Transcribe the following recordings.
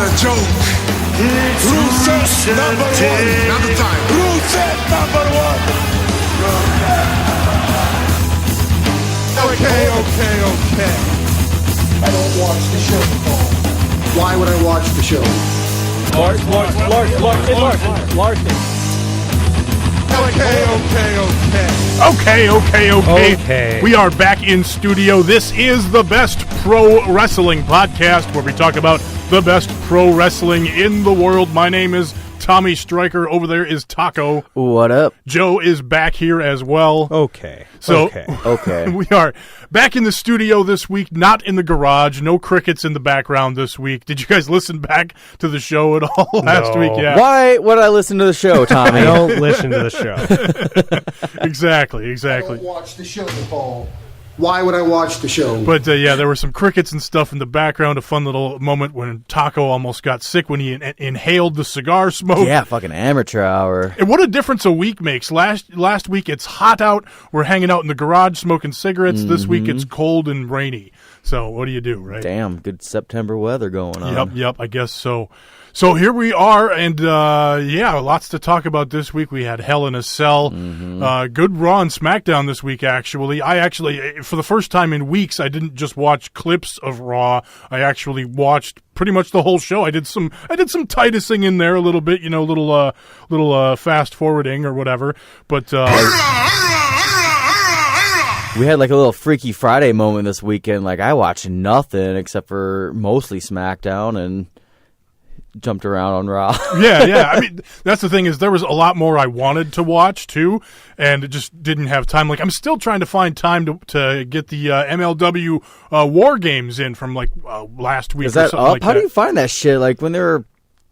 got a joke. Rule set number one. Not the time. Rule set number one. Okay. I don't watch the show. Why would I watch the show? Larson. Okay. We are back in studio. This is the Best Pro Wrestling Podcast, where we talk about the best pro wrestling in the world. My name is Tommy Stryker. Over there is Taco. What up? Joe is back here as well. Okay. We are back in the studio this week, not in the garage. No crickets in the background this week. Did you guys listen back to the show at all last week? Yeah. Why would I listen to the show, Tommy? I don't listen to the show. Exactly. I don't watch the show, Paul. Why would I watch the show? But, there were some crickets and stuff in the background. A fun little moment when Taco almost got sick when he inhaled the cigar smoke. Yeah, fucking amateur hour. And what a difference a week makes. Last week it's hot out. We're hanging out in the garage smoking cigarettes. This week it's cold and rainy. So what do you do, right? Damn, good September weather going on. Yep, I guess so. So here we are, and lots to talk about this week. We had Hell in a Cell. Good Raw and SmackDown this week, actually. I actually, for the first time in weeks, I didn't just watch clips of Raw. I actually watched pretty much the whole show. I did some Titusing in there a little bit, little fast forwarding or whatever. But we had like a little Freaky Friday moment this weekend. Like, I watched nothing except for mostly SmackDown and jumped around on Raw. Yeah. I mean, that's the thing, is there was a lot more I wanted to watch too, and it just didn't have time. Like, I'm still trying to find time to get the MLW War Games in from like last week. Is that or something up? like How that. do you find that shit? Like, when they were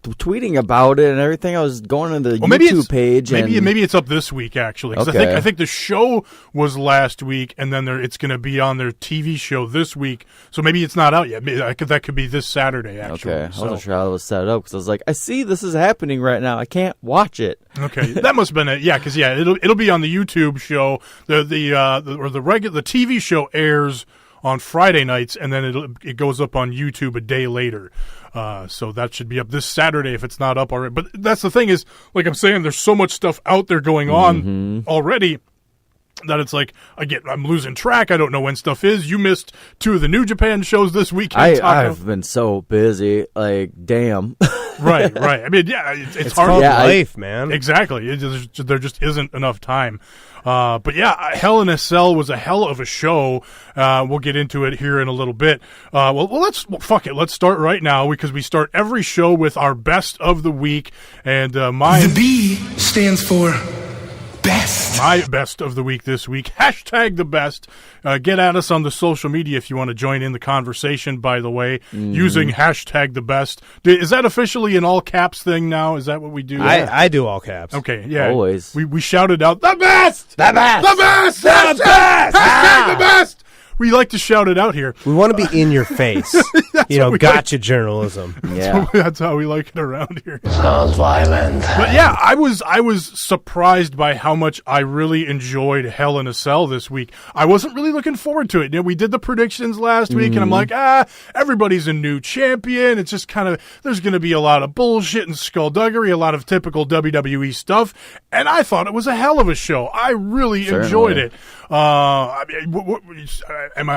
tweeting about it and everything, I was going to the YouTube page. Maybe it's up this week, actually. 'Cause Okay. I think the show was last week, and then it's going to be on their TV show this week. So maybe it's not out yet. That could be this Saturday, actually. Okay, I wasn't sure how it was set up because I was like, I see this is happening right now. I can't watch it. Okay, that must have been it. Yeah, because it'll be on the YouTube show. The TV show airs on Friday nights, and then it goes up on YouTube a day later. So that should be up this Saturday if it's not up already. But that's the thing, is, like I'm saying, there's so much stuff out there going on already that it's like, I'm losing track. I don't know when stuff is. You missed 2 of the New Japan shows this weekend. I've been so busy. Like, damn. Right. I mean, yeah, it's hard. Called life, man. Exactly. There just isn't enough time. But yeah, Hell in a Cell was a hell of a show. We'll get into it here in a little bit. Fuck it. Let's start right now, because we start every show with our best of the week. And The B stands for best. My best of the week this week, #the best. Get at us on the social media if you want to join in the conversation, by the way, using #the best. Is that officially an all caps thing now? Is that what we do? I do all caps. Okay, yeah. Always. We shouted out, the best! The best! The best! The best! #the best! We like to shout it out here. We want to be in your face. Gotcha journalism. Yeah. That's how we like it around here. Sounds violent. But yeah, I was surprised by how much I really enjoyed Hell in a Cell this week. I wasn't really looking forward to it. We did the predictions last week, and I'm like, everybody's a new champion. It's just kind of, there's going to be a lot of bullshit and skullduggery, a lot of typical WWE stuff, and I thought it was a hell of a show. I really enjoyed it. I mean, am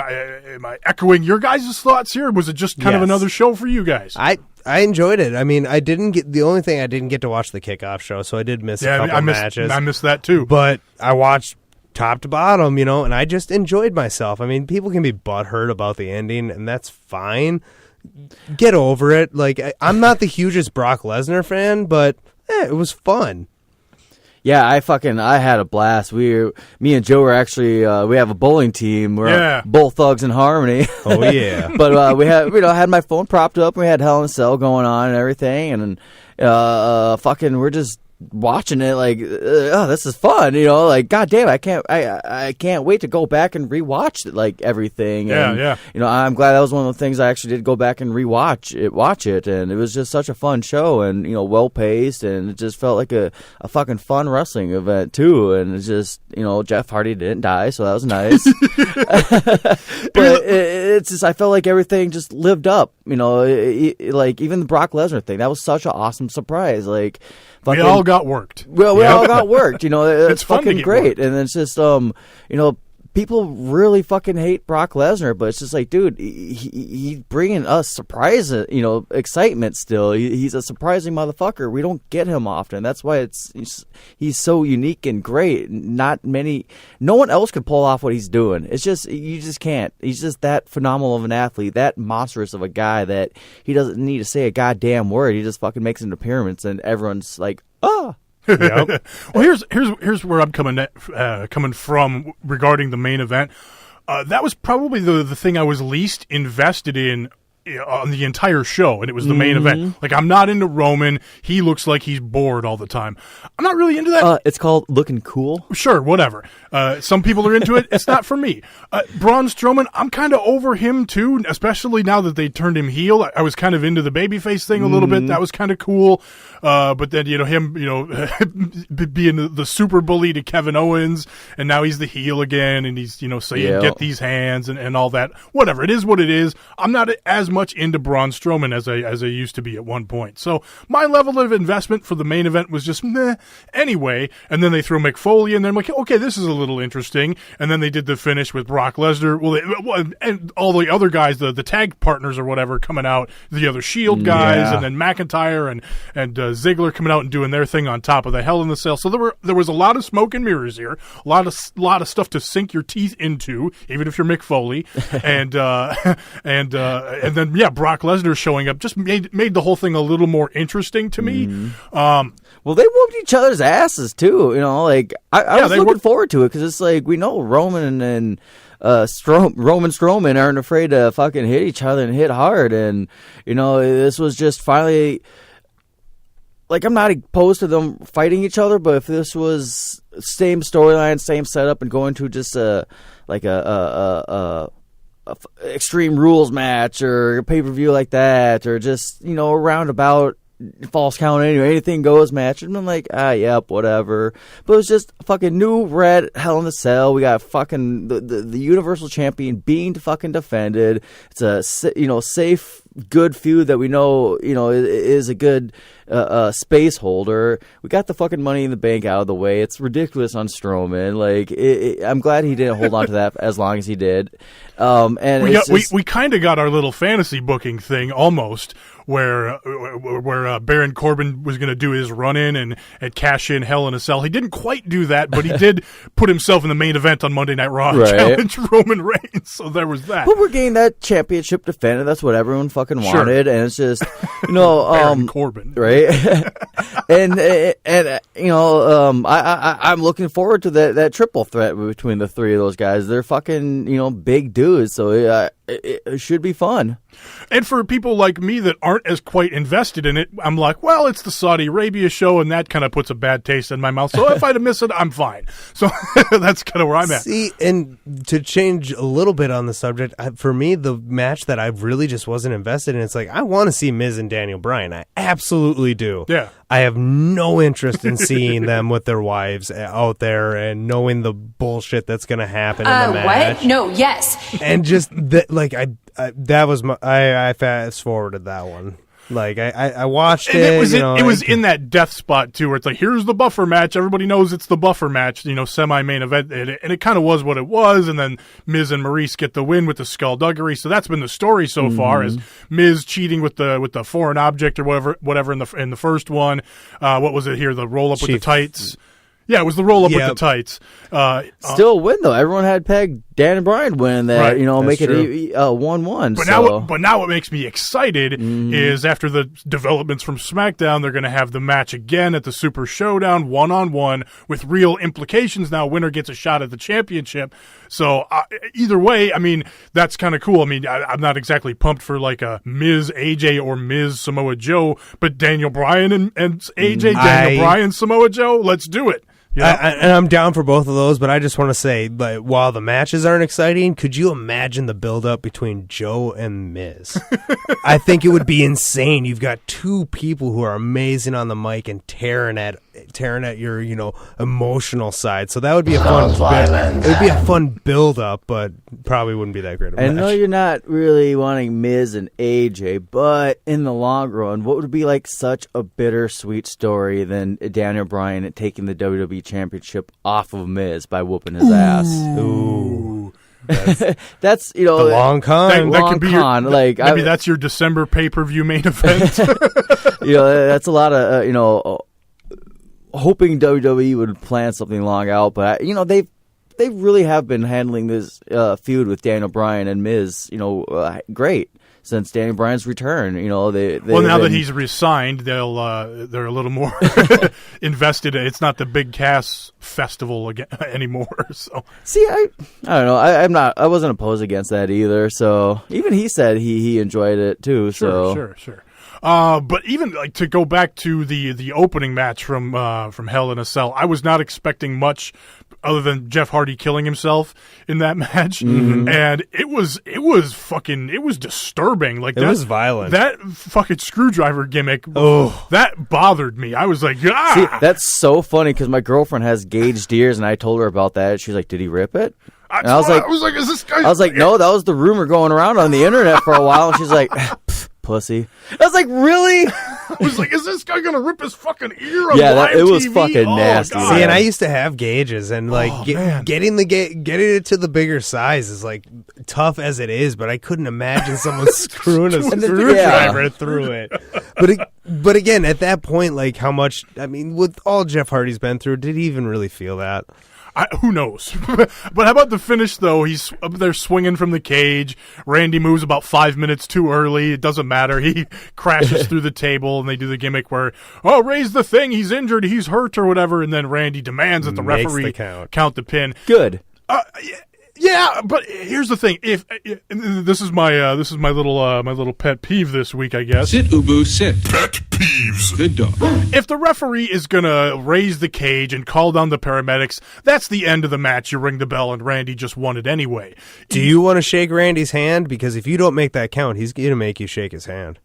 I echoing your guys' thoughts here? Or was it just kind of another show for you guys? I enjoyed it. I mean, the only thing I didn't get to watch the kickoff show, so I did miss a couple matches. I missed that too. But I watched top to bottom, and I just enjoyed myself. I mean, people can be butthurt about the ending, and that's fine. Get over it. Like, I'm not the hugest Brock Lesnar fan, but it was fun. Yeah, I had a blast. Me and Joe were actually we have a bowling team. We're both thugs in harmony. Oh yeah. But we had my phone propped up. We had Hell in a Cell going on and everything, and we're just watching it like, oh, this is fun, like, god damn, I can't wait to go back and rewatch it, like, everything. Yeah. I'm glad that was one of the things I actually did go back and watch it, and it was just such a fun show, and well paced, and it just felt like a fucking fun wrestling event too. And it's just, Jeff Hardy didn't die, so that was nice. But it's just, I felt like everything just lived up, like even the Brock Lesnar thing, that was such an awesome surprise. Like, we all got worked. Well, we all got worked. It's fun to fucking get great. worked. And it's just, people really fucking hate Brock Lesnar, but it's just like, dude, he's bringing us surprise, excitement still. He's a surprising motherfucker. We don't get him often. That's why he's so unique and great. No one else could pull off what he's doing. It's just, you just can't. He's just that phenomenal of an athlete, that monstrous of a guy that he doesn't need to say a goddamn word. He just fucking makes an appearance and everyone's like, oh. Yep. Well, here's where I'm coming from regarding the main event. That was probably the thing I was least invested in on the entire show, and it was the main event. Like, I'm not into Roman. He looks like he's bored all the time. I'm not really into that. It's called looking cool. Sure, whatever. Some people are into it. It's not for me. Braun Strowman, I'm kind of over him too, especially now that they turned him heel. I was kind of into the babyface thing a little bit. That was kind of cool. But then, him, being the super bully to Kevin Owens, and now he's the heel again, and he's, saying, get these hands and all that. Whatever. It is what it is. I'm not as much into Braun Strowman as I used to be at one point. So my level of investment for the main event was just meh anyway. And then they threw Mick Foley in there. I'm like, okay, this is a little interesting. And then they did the finish with Brock Lesnar. And all the other guys, the tag partners or whatever, coming out, the other Shield guys, and then McIntyre and Ziggler coming out and doing their thing on top of the Hell in the Cell. So there was a lot of smoke and mirrors here, a lot of stuff to sink your teeth into, even if you're Mick Foley, and then Brock Lesnar showing up just made the whole thing a little more interesting to me. Well, they whooped each other's asses too. Like I was looking forward to it because it's like, we know Roman and Roman Strowman aren't afraid to fucking hit each other and hit hard, and this was just finally. Like, I'm not opposed to them fighting each other, but if this was same storyline, same setup, and going to just a Extreme Rules match or a pay-per-view like that, or just, a roundabout false count anyway, anything goes match, and I'm like, yep, whatever. But it was just fucking new red Hell in the Cell. We got fucking the Universal Champion being fucking defended. It's a safe, good feud that we know is a good space holder. We got the fucking Money in the Bank out of the way. It's ridiculous on Strowman. Like, I'm glad he didn't hold on to that as long as he did. And we kind of got our little fantasy booking thing almost, where Baron Corbin was going to do his run in and cash in Hell in a Cell. He didn't quite do that, but he did put himself in the main event on Monday Night Raw and challenge Roman Reigns. So there was that. But we're getting that championship defended. That's what everyone fucking wanted, and it's just Baron Corbin, right? and I'm looking forward to that triple threat between the three of those guys. They're fucking big dudes, so it should be fun. And for people like me that aren't as quite invested in it, I'm like, well, it's the Saudi Arabia show, and that kind of puts a bad taste in my mouth. So if I miss it, I'm fine. So that's kind of where I'm at. See, and to change a little bit on the subject, for me, the match that I really just wasn't invested in, it's like, I want to see Miz and Daniel Bryan. I absolutely do. Yeah. I have no interest in seeing them with their wives out there and knowing the bullshit that's going to happen in the match. What? No, yes. And just that, like, I fast forwarded that one. Like, I watched and it. It was in that death spot too, where it's like, here's the buffer match. Everybody knows it's the buffer match, semi-main event, and it kind of was what it was. And then Miz and Maurice get the win with the skullduggery. So that's been the story so far, is Miz cheating with the foreign object or whatever in the first one. What was it here? The roll up with the tights. Yeah, it was the roll up with the tights. Still a win though. Everyone had pegged Dan and Bryan winning that, Right, make that's it 1-1. But now what makes me excited is after the developments from SmackDown, they're going to have the match again at the Super Showdown, 1-on-1, with real implications. Now, winner gets a shot at the championship. So either way, I mean, that's kind of cool. I mean, I'm not exactly pumped for like a Miz AJ or Miz Samoa Joe, but Daniel Bryan and AJ, Daniel Bryan, Samoa Joe, let's do it. Yeah. And I'm down for both of those, but I just want to say, like, while the matches aren't exciting, could you imagine the build-up between Joe and Miz? I think it would be insane. You've got two people who are amazing on the mic and tearing at your, emotional side. So that would be a fun. It would be a fun build-up, but probably wouldn't be that great of a match. I know you're not really wanting Miz and AJ, but in the long run, what would be like such a bittersweet story than Daniel Bryan taking the WWE Championship off of Miz by whooping his ass? Ooh. That's the long con. That could be maybe that's your December pay-per-view main event. That's a lot of hoping WWE would plan something long out, but they really have been handling this feud with Daniel Bryan and Miz, great since Daniel Bryan's return. Now that he's resigned, they're a little more invested. It's not the Big Cass festival again anymore. So see, I don't know. I wasn't opposed against that either. So even he said he enjoyed it too. Sure. But even like to go back to the opening match from Hell in a Cell, I was not expecting much other than Jeff Hardy killing himself in that match, and it was disturbing. Like it was violent. That fucking screwdriver gimmick, that bothered me. I was like, ah! See, that's so funny because my girlfriend has gauged ears, and I told her about that. She was like, "Did he rip it?" And I was like, "Is this guy?" I was like, "No, that was the rumor going around on the internet for a while." And she's like, pussy. I was like, really? I was like, is this guy going to rip his fucking ear on live it was TV? fucking nasty. God. See, and I used to have gauges, and like getting it to the bigger size is like tough as it is, but I couldn't imagine someone screwing a screwdriver through it. But again, at that point, like how much, I mean, with all Jeff Hardy's been through, did he even really feel that? Who knows? But how about the finish, though? He's up there swinging from the cage. Randy moves about 5 minutes too early. It doesn't matter. He crashes through the table, and they do the gimmick where, raise the thing. He's injured. He's hurt or whatever. And then Randy demands that the referee count the pin. Good. Yeah, but here's the thing. If this is my little pet peeve this week, I guess. Sit, Ubu, sit. Pet peeves. Good dog. If the referee is gonna raise the cage and call down the paramedics, that's the end of the match. You ring the bell, and Randy just won it anyway. Do you want to shake Randy's hand? Because if you don't make that count, he's gonna make you shake his hand.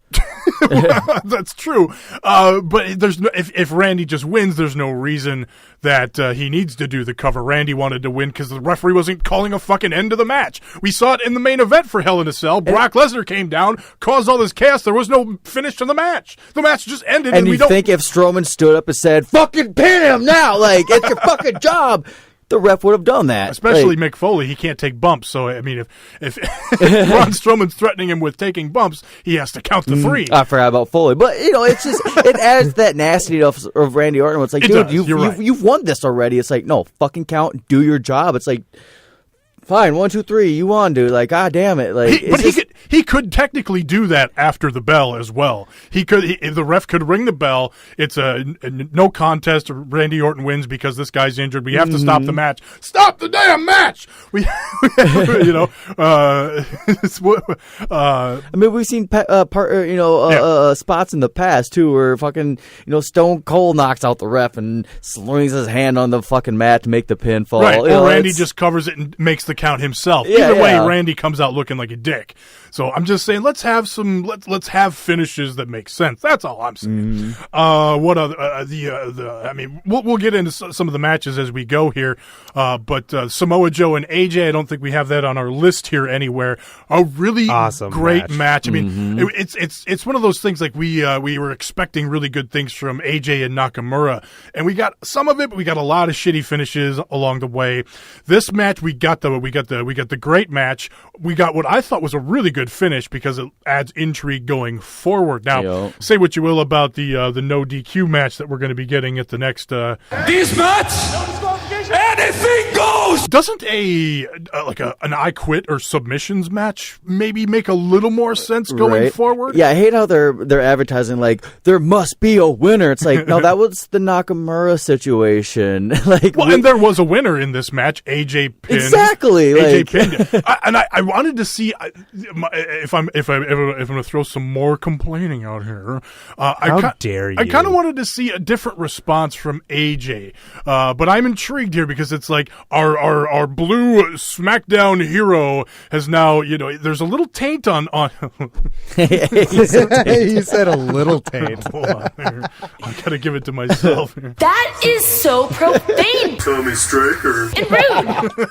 That's true. But there's if Randy just wins, there's no reason that he needs to do the cover. Randy wanted to win because the referee wasn't calling a fucking end to the match. We saw it in the main event for Hell in a Cell. Brock Lesnar came down, caused all this chaos. There was no finish to the match. The match just ended. And you think if Strowman stood up and said, "Fucking pin him now," like it's your fucking job, the ref would have done that. Especially Mick Foley, he can't take bumps. So I mean, if Braun Strowman's threatening him with taking bumps, he has to count the three. I forgot about Foley, but it's just it adds that nastiness of Randy Orton. It's like, dude, you've won this already. It's like, no, fucking count, do your job. It's like, fine, 1, 2, 3, you won, dude. Like, god damn it. Like, he could technically do that after the bell as well. The ref could ring the bell. It's a no contest. Randy Orton wins because this guy's injured. We have to stop the match. Stop the damn match. I mean, we've seen spots in the past too, where fucking Stone Cold knocks out the ref and slings his hand on the fucking mat to make the pinfall. Right, or Randy just covers it and makes the count himself. Either way, Randy comes out looking like a dick. So I'm just saying, let's have finishes that make sense. That's all I'm saying. What other I mean, we'll get into some of the matches as we go here. But Samoa Joe and AJ, I don't think we have that on our list here anywhere. A really awesome great match. I mean, it's one of those things like we were expecting really good things from AJ and Nakamura, and we got some of it, but we got a lot of shitty finishes along the way. This match, we got the great match. We got what I thought was a really good finish because it adds intrigue going forward. Now, say what you will about the no DQ match that we're going to be getting at the next. This match Anything goes! Doesn't an I Quit or submissions match maybe make a little more sense going forward? Yeah, I hate how they're advertising like there must be a winner. It's like, no, that was the Nakamura situation. And there was a winner in this match, AJ pinned. Exactly. AJ pinned. I wanted to see if I'm going to throw some more complaining out here. How dare you? I kind of wanted to see a different response from AJ, but I'm intrigued here because it's like our blue SmackDown hero has now, there's a little taint on. You said a little taint. Hold on here. I gotta give it to myself here. That is so profane. Tommy Straker. And rude.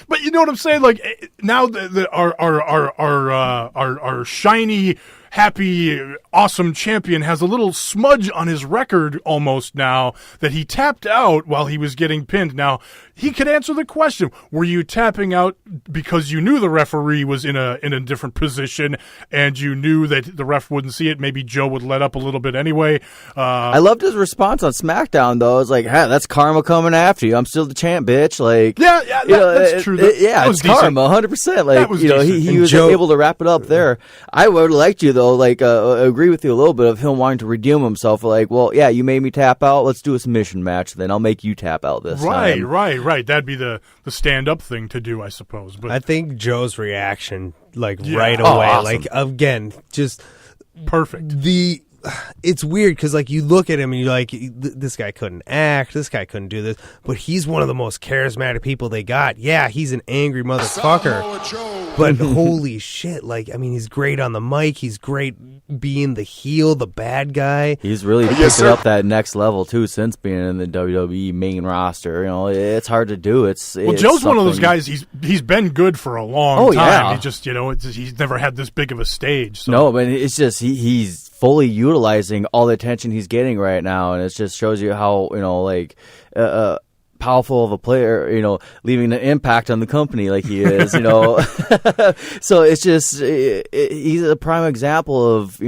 But you know what I'm saying? Like now, our shiny, happy, awesome champion has a little smudge on his record almost now that he tapped out while he was getting pinned. Now, he could answer the question, were you tapping out because you knew the referee was in a different position and you knew that the ref wouldn't see it? Maybe Joe would let up a little bit anyway. I loved his response on SmackDown, though. It's like, hey, that's karma coming after you. I'm still the champ, bitch. Like, that's true. That it's karma, 100%. Like, he was Joe, able to wrap it up there. I would have liked you, though, like, agree with you a little bit of him wanting to redeem himself. Like, well, yeah, you made me tap out. Let's do a submission match. Then I'll make you tap out this time. Right. That'd be the stand-up thing to do, I suppose. But I think Joe's reaction, right away, awesome. like, again, just perfect. It's weird because, like, you look at him and you're like, this guy couldn't act, this guy couldn't do this, but he's one of the most charismatic people they got. Yeah, he's an angry motherfucker, but holy shit, like, I mean, he's great on the mic, he's great being the heel, the bad guy. He's really picked it up that next level, too, since being in the WWE main roster. It's hard to do. Joe's one of those guys, he's been good for a long time. Yeah. He just, he's never had this big of a stage. So. No, but it's just, he's fully utilizing all the attention he's getting right now, and it just shows you how powerful of a player, leaving an impact on the company like he is, So it's just he's a prime example of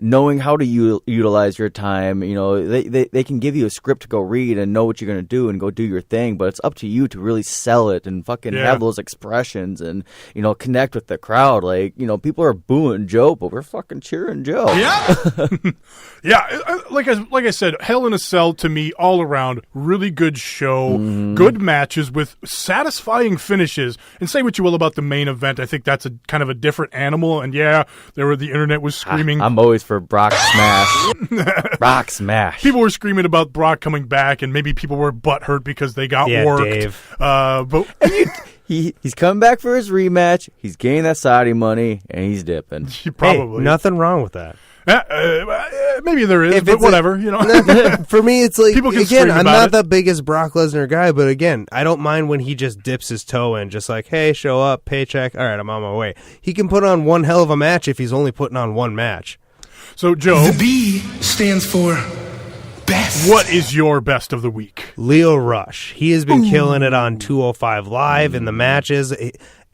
knowing how to utilize your time. They can give you a script to go read and know what you're going to do and go do your thing, but it's up to you to really sell it and fucking have those expressions and, connect with the crowd. Like, people are booing Joe, but we're fucking cheering Joe. Yeah. Yeah. Like I said, Hell in a Cell to me all around, really good show, good matches with satisfying finishes. And say what you will about the main event. I think that's a kind of a different animal. And the internet was screaming. I'm always for Brock Smash. Brock Smash. People were screaming about Brock coming back, and maybe people were butthurt because they got worked. Dave. But he's coming back for his rematch. He's getting that Saudi money, and he's dipping. Probably. Hey, nothing wrong with that. Maybe there is, but whatever. For me, it's like, People can again, scream I'm about not it. the biggest Brock Lesnar guy, but again, I don't mind when he just dips his toe in, just like, hey, show up, paycheck, all right, I'm on my way. He can put on one hell of a match if he's only putting on one match. So, Joe, The B stands for best. what is your best of the week? Leo Rush. He has been killing it on 205 Live in the matches.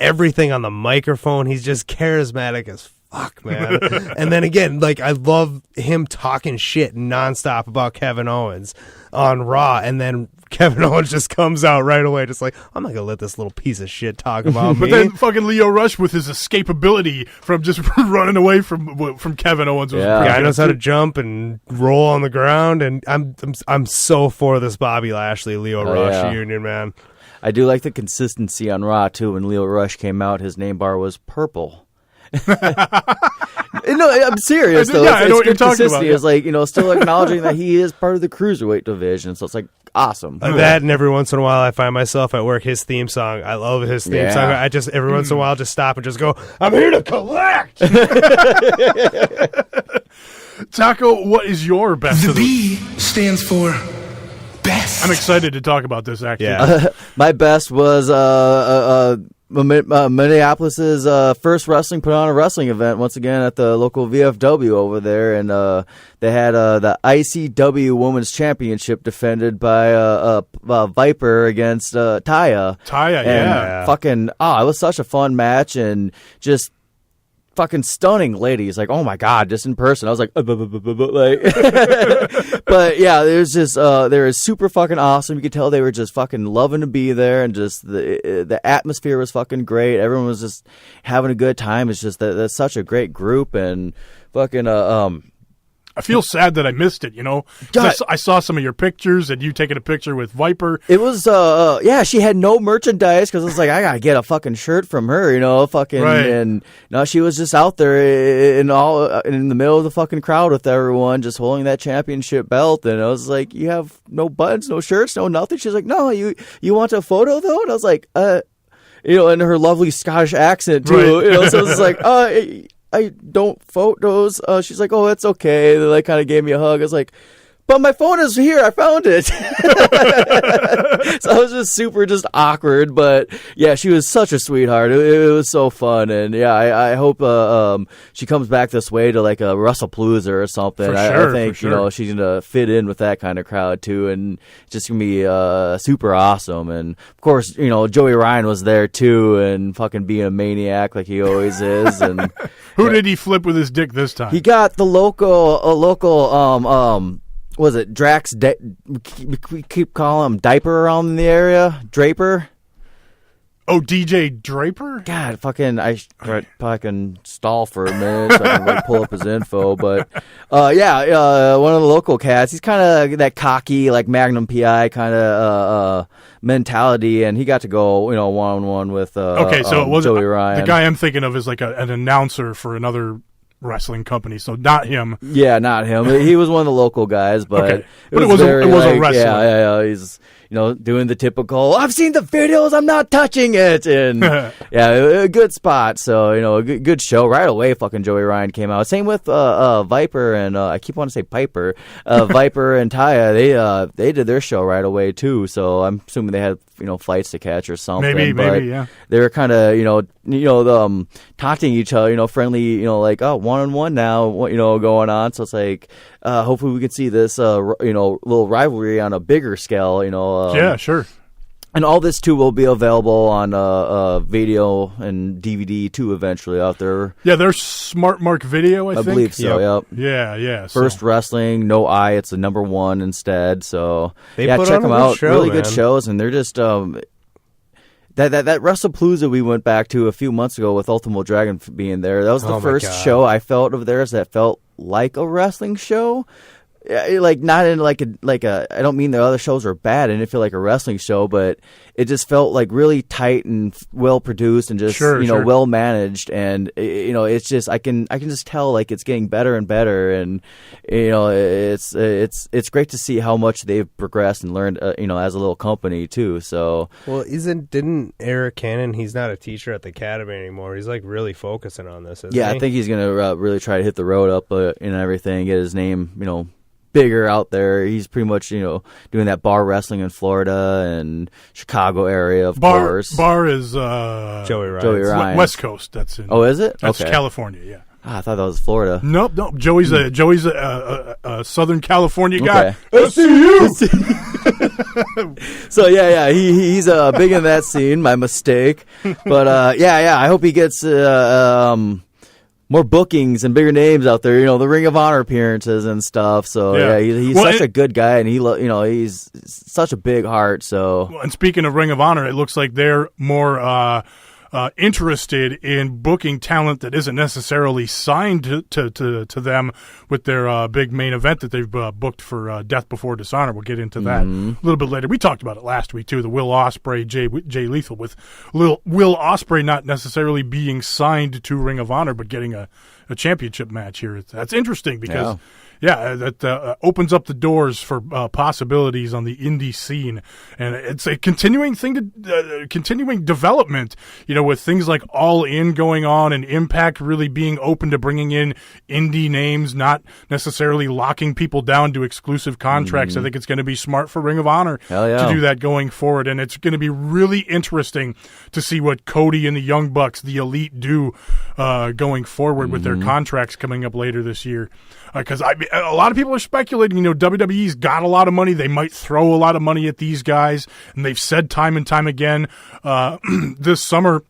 Everything on the microphone. He's just charismatic as fuck, man. And then again, like, I love him talking shit nonstop about Kevin Owens on Raw, and then Kevin Owens just comes out right away, just like, I'm not gonna let this little piece of shit talk about But me. then fucking Leo Rush with his escapability from just running away from Kevin Owens. Was Yeah. pretty Guy good, knows how to too. jump and roll on the ground, and I'm so for this Bobby Lashley Leo Rush yeah. union, man. I do like the consistency on Raw, too. When Leo Rush came out, his name bar was purple. No, I'm serious, though. Yeah, I know what you're good talking about, consistency. yeah. It's like, still acknowledging that he is part of the cruiserweight division. So it's like awesome. That, and every once in a while I find myself at work, his theme song. I love his theme song. I just, every once in a while, just stop and just go, I'm here to collect! Taco, what is your best The of the week? B stands for best. I'm excited to talk about this, actually. Yeah. My best was Minneapolis's first put on a wrestling event once again at the local VFW over there, and they had the ICW Women's Championship defended by Viper against Taya. Taya, And yeah. fucking, it was such a fun match, and just fucking stunning lady. It's like, oh my god, just in person. I was like, like, but yeah, there's just they were super fucking awesome. You could tell they were just fucking loving to be there, and just the atmosphere was fucking great. Everyone was just having a good time. It's just that that's such a great group, and fucking I feel sad that I missed it, 'cause I saw some of your pictures and you taking a picture with Viper. It was, yeah, she had no merchandise because it's like, I gotta get a fucking shirt from her, Right. And no, she was just out there in the middle of the fucking crowd with everyone, just holding that championship belt. And I was like, you have no buttons, no shirts, no nothing. She's like, no, you want a photo though? And I was like, in her lovely Scottish accent too, Right. so it's like, I don't photos. She's like, oh, it's okay. They like kind of gave me a hug. I was like, but my phone is here. I found it. So I was just super awkward. But yeah, she was such a sweetheart. It was so fun. And yeah, I hope she comes back this way to like a WrestlePalooza or something. For I sure, think, for sure. She's going to fit in with that kind of crowd too. And it's just going to be super awesome. And of course, Joey Ryan was there too, and fucking being a maniac like he always is. And Who did he flip with his dick this time? he got the local was it Drax? We keep calling him Diaper around in the area. Draper. Oh, DJ Draper? God, I fucking stall for a minute so I can like pull up his info. But one of the local cats. He's kind of that cocky, like Magnum PI kind of mentality, and he got to go, one-on-one with Okay, so it wasn't Joey Ryan. the guy I'm thinking of is like an announcer for another wrestling company, so not him. Yeah, not him. He was one of the local guys, but Okay. But it was a wrestler. Yeah. He's doing the typical. I've seen the videos. I'm not touching it, and yeah, a good spot. So a good show right away. Fucking Joey Ryan came out. Same with Viper and I keep wanting to say Piper. Viper and Taya. They did their show right away too. So I'm assuming they had flights to catch or something. Maybe, yeah. They were kind of taunting each other, friendly, like, oh, 1-on-1 now, going on. So it's like, hopefully we can see this, little rivalry on a bigger scale, Yeah, sure. And all this too will be available on video and DVD too eventually out there. Yeah, there's Smart Mark Video, I think. believe so. Yep. Yeah. First Wrestling, no I. It's the number one instead. So They yeah, put check on a them good out. show, Really good man. shows, and they're just that WrestlePalooza we went back to a few months ago with Ultimate Dragon being there. That was the Oh my first God. show I felt of theirs that felt like a wrestling show. Yeah, like not in like a. I don't mean the other shows are bad. I didn't feel like a wrestling show, but it just felt like really tight and well produced and just Sure. well managed. And it's just I can just tell like it's getting better and better. And it's great to see how much they've progressed and learned. As a little company too. So Well, didn't Eric Cannon? He's not a teacher at the academy anymore. He's like really focusing on this. Isn't yeah, he? I think he's gonna really try to hit the road up and everything, get his name bigger out there. He's pretty much doing that bar wrestling in Florida and Chicago area, of course. Bar is Joey Ryan. Joey Ryan. West Coast. That's in. Oh, is it? That's Okay. California. Yeah. I thought that was Florida. Nope. Joey's a Southern California guy. Okay. SCU. So yeah, he's big in that scene. My mistake, but I hope he gets more bookings and bigger names out there. The Ring of Honor appearances and stuff. So Yeah. he's Well, such a good guy, and he's such a big heart. So And speaking of Ring of Honor, it looks like they're more interested in booking talent that isn't necessarily signed to them with their big main event that they've booked for Death Before Dishonor. We'll get into that a little bit later. We talked about it last week too. The Will Ospreay, Jay Lethal, with Will Ospreay not necessarily being signed to Ring of Honor, but getting a championship match here. That's interesting because. Yeah, that opens up the doors for possibilities on the indie scene, and it's a continuing thing continuing development. With things like All In going on and Impact really being open to bringing in indie names, not necessarily locking people down to exclusive contracts. I think it's going to be smart for Ring of Honor Hell yeah. to do that going forward, and it's going to be really interesting to see what Cody and the Young Bucks, the Elite, do going forward with their contracts coming up later this year. Because a lot of people are speculating, WWE's got a lot of money. They might throw a lot of money at these guys. And they've said time and time again this summer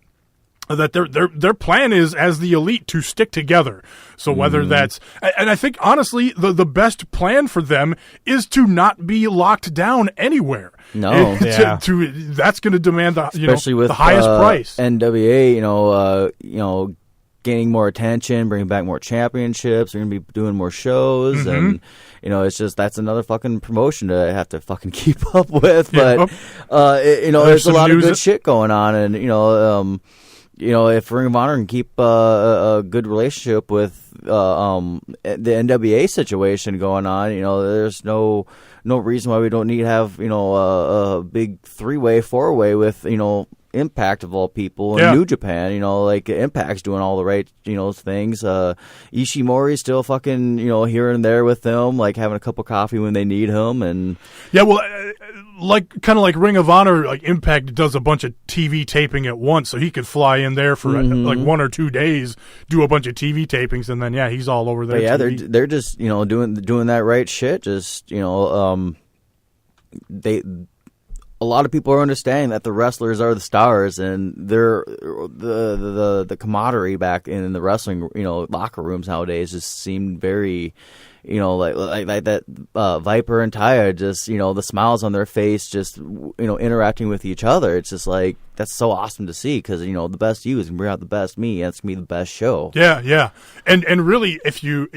that their plan is as the Elite to stick together. So whether that's, and I think honestly the best plan for them is to not be locked down anywhere. No, That's going to demand the especially with the highest price. NWA, gaining more attention, bringing back more championships. They're going to be doing more shows, and it's just that's another fucking promotion to have to fucking keep up with. But there's a lot of good shit going on, and if Ring of Honor can keep a good relationship with the NWA situation going on, there's no reason why we don't need to have a big 3-way, 4-way with Impact of all people and New Japan. Like Impact's doing all the right things. Ishimori's still fucking here and there with them, like having a cup of coffee when they need him. And kind of like Ring of Honor, like Impact does a bunch of TV taping at once, so he could fly in there for like 1 or 2 days, do a bunch of TV tapings, and then he's all over there. Yeah, they're just doing that right shit. Just a lot of people are understanding that the wrestlers are the stars, and they're the camaraderie back in the wrestling locker rooms nowadays just seem very like that Viper and Taya, just the smiles on their face, just interacting with each other. It's just like that's so awesome to see, because the best you is gonna bring out the best me, and it's gonna be the best show. Yeah, and really, if you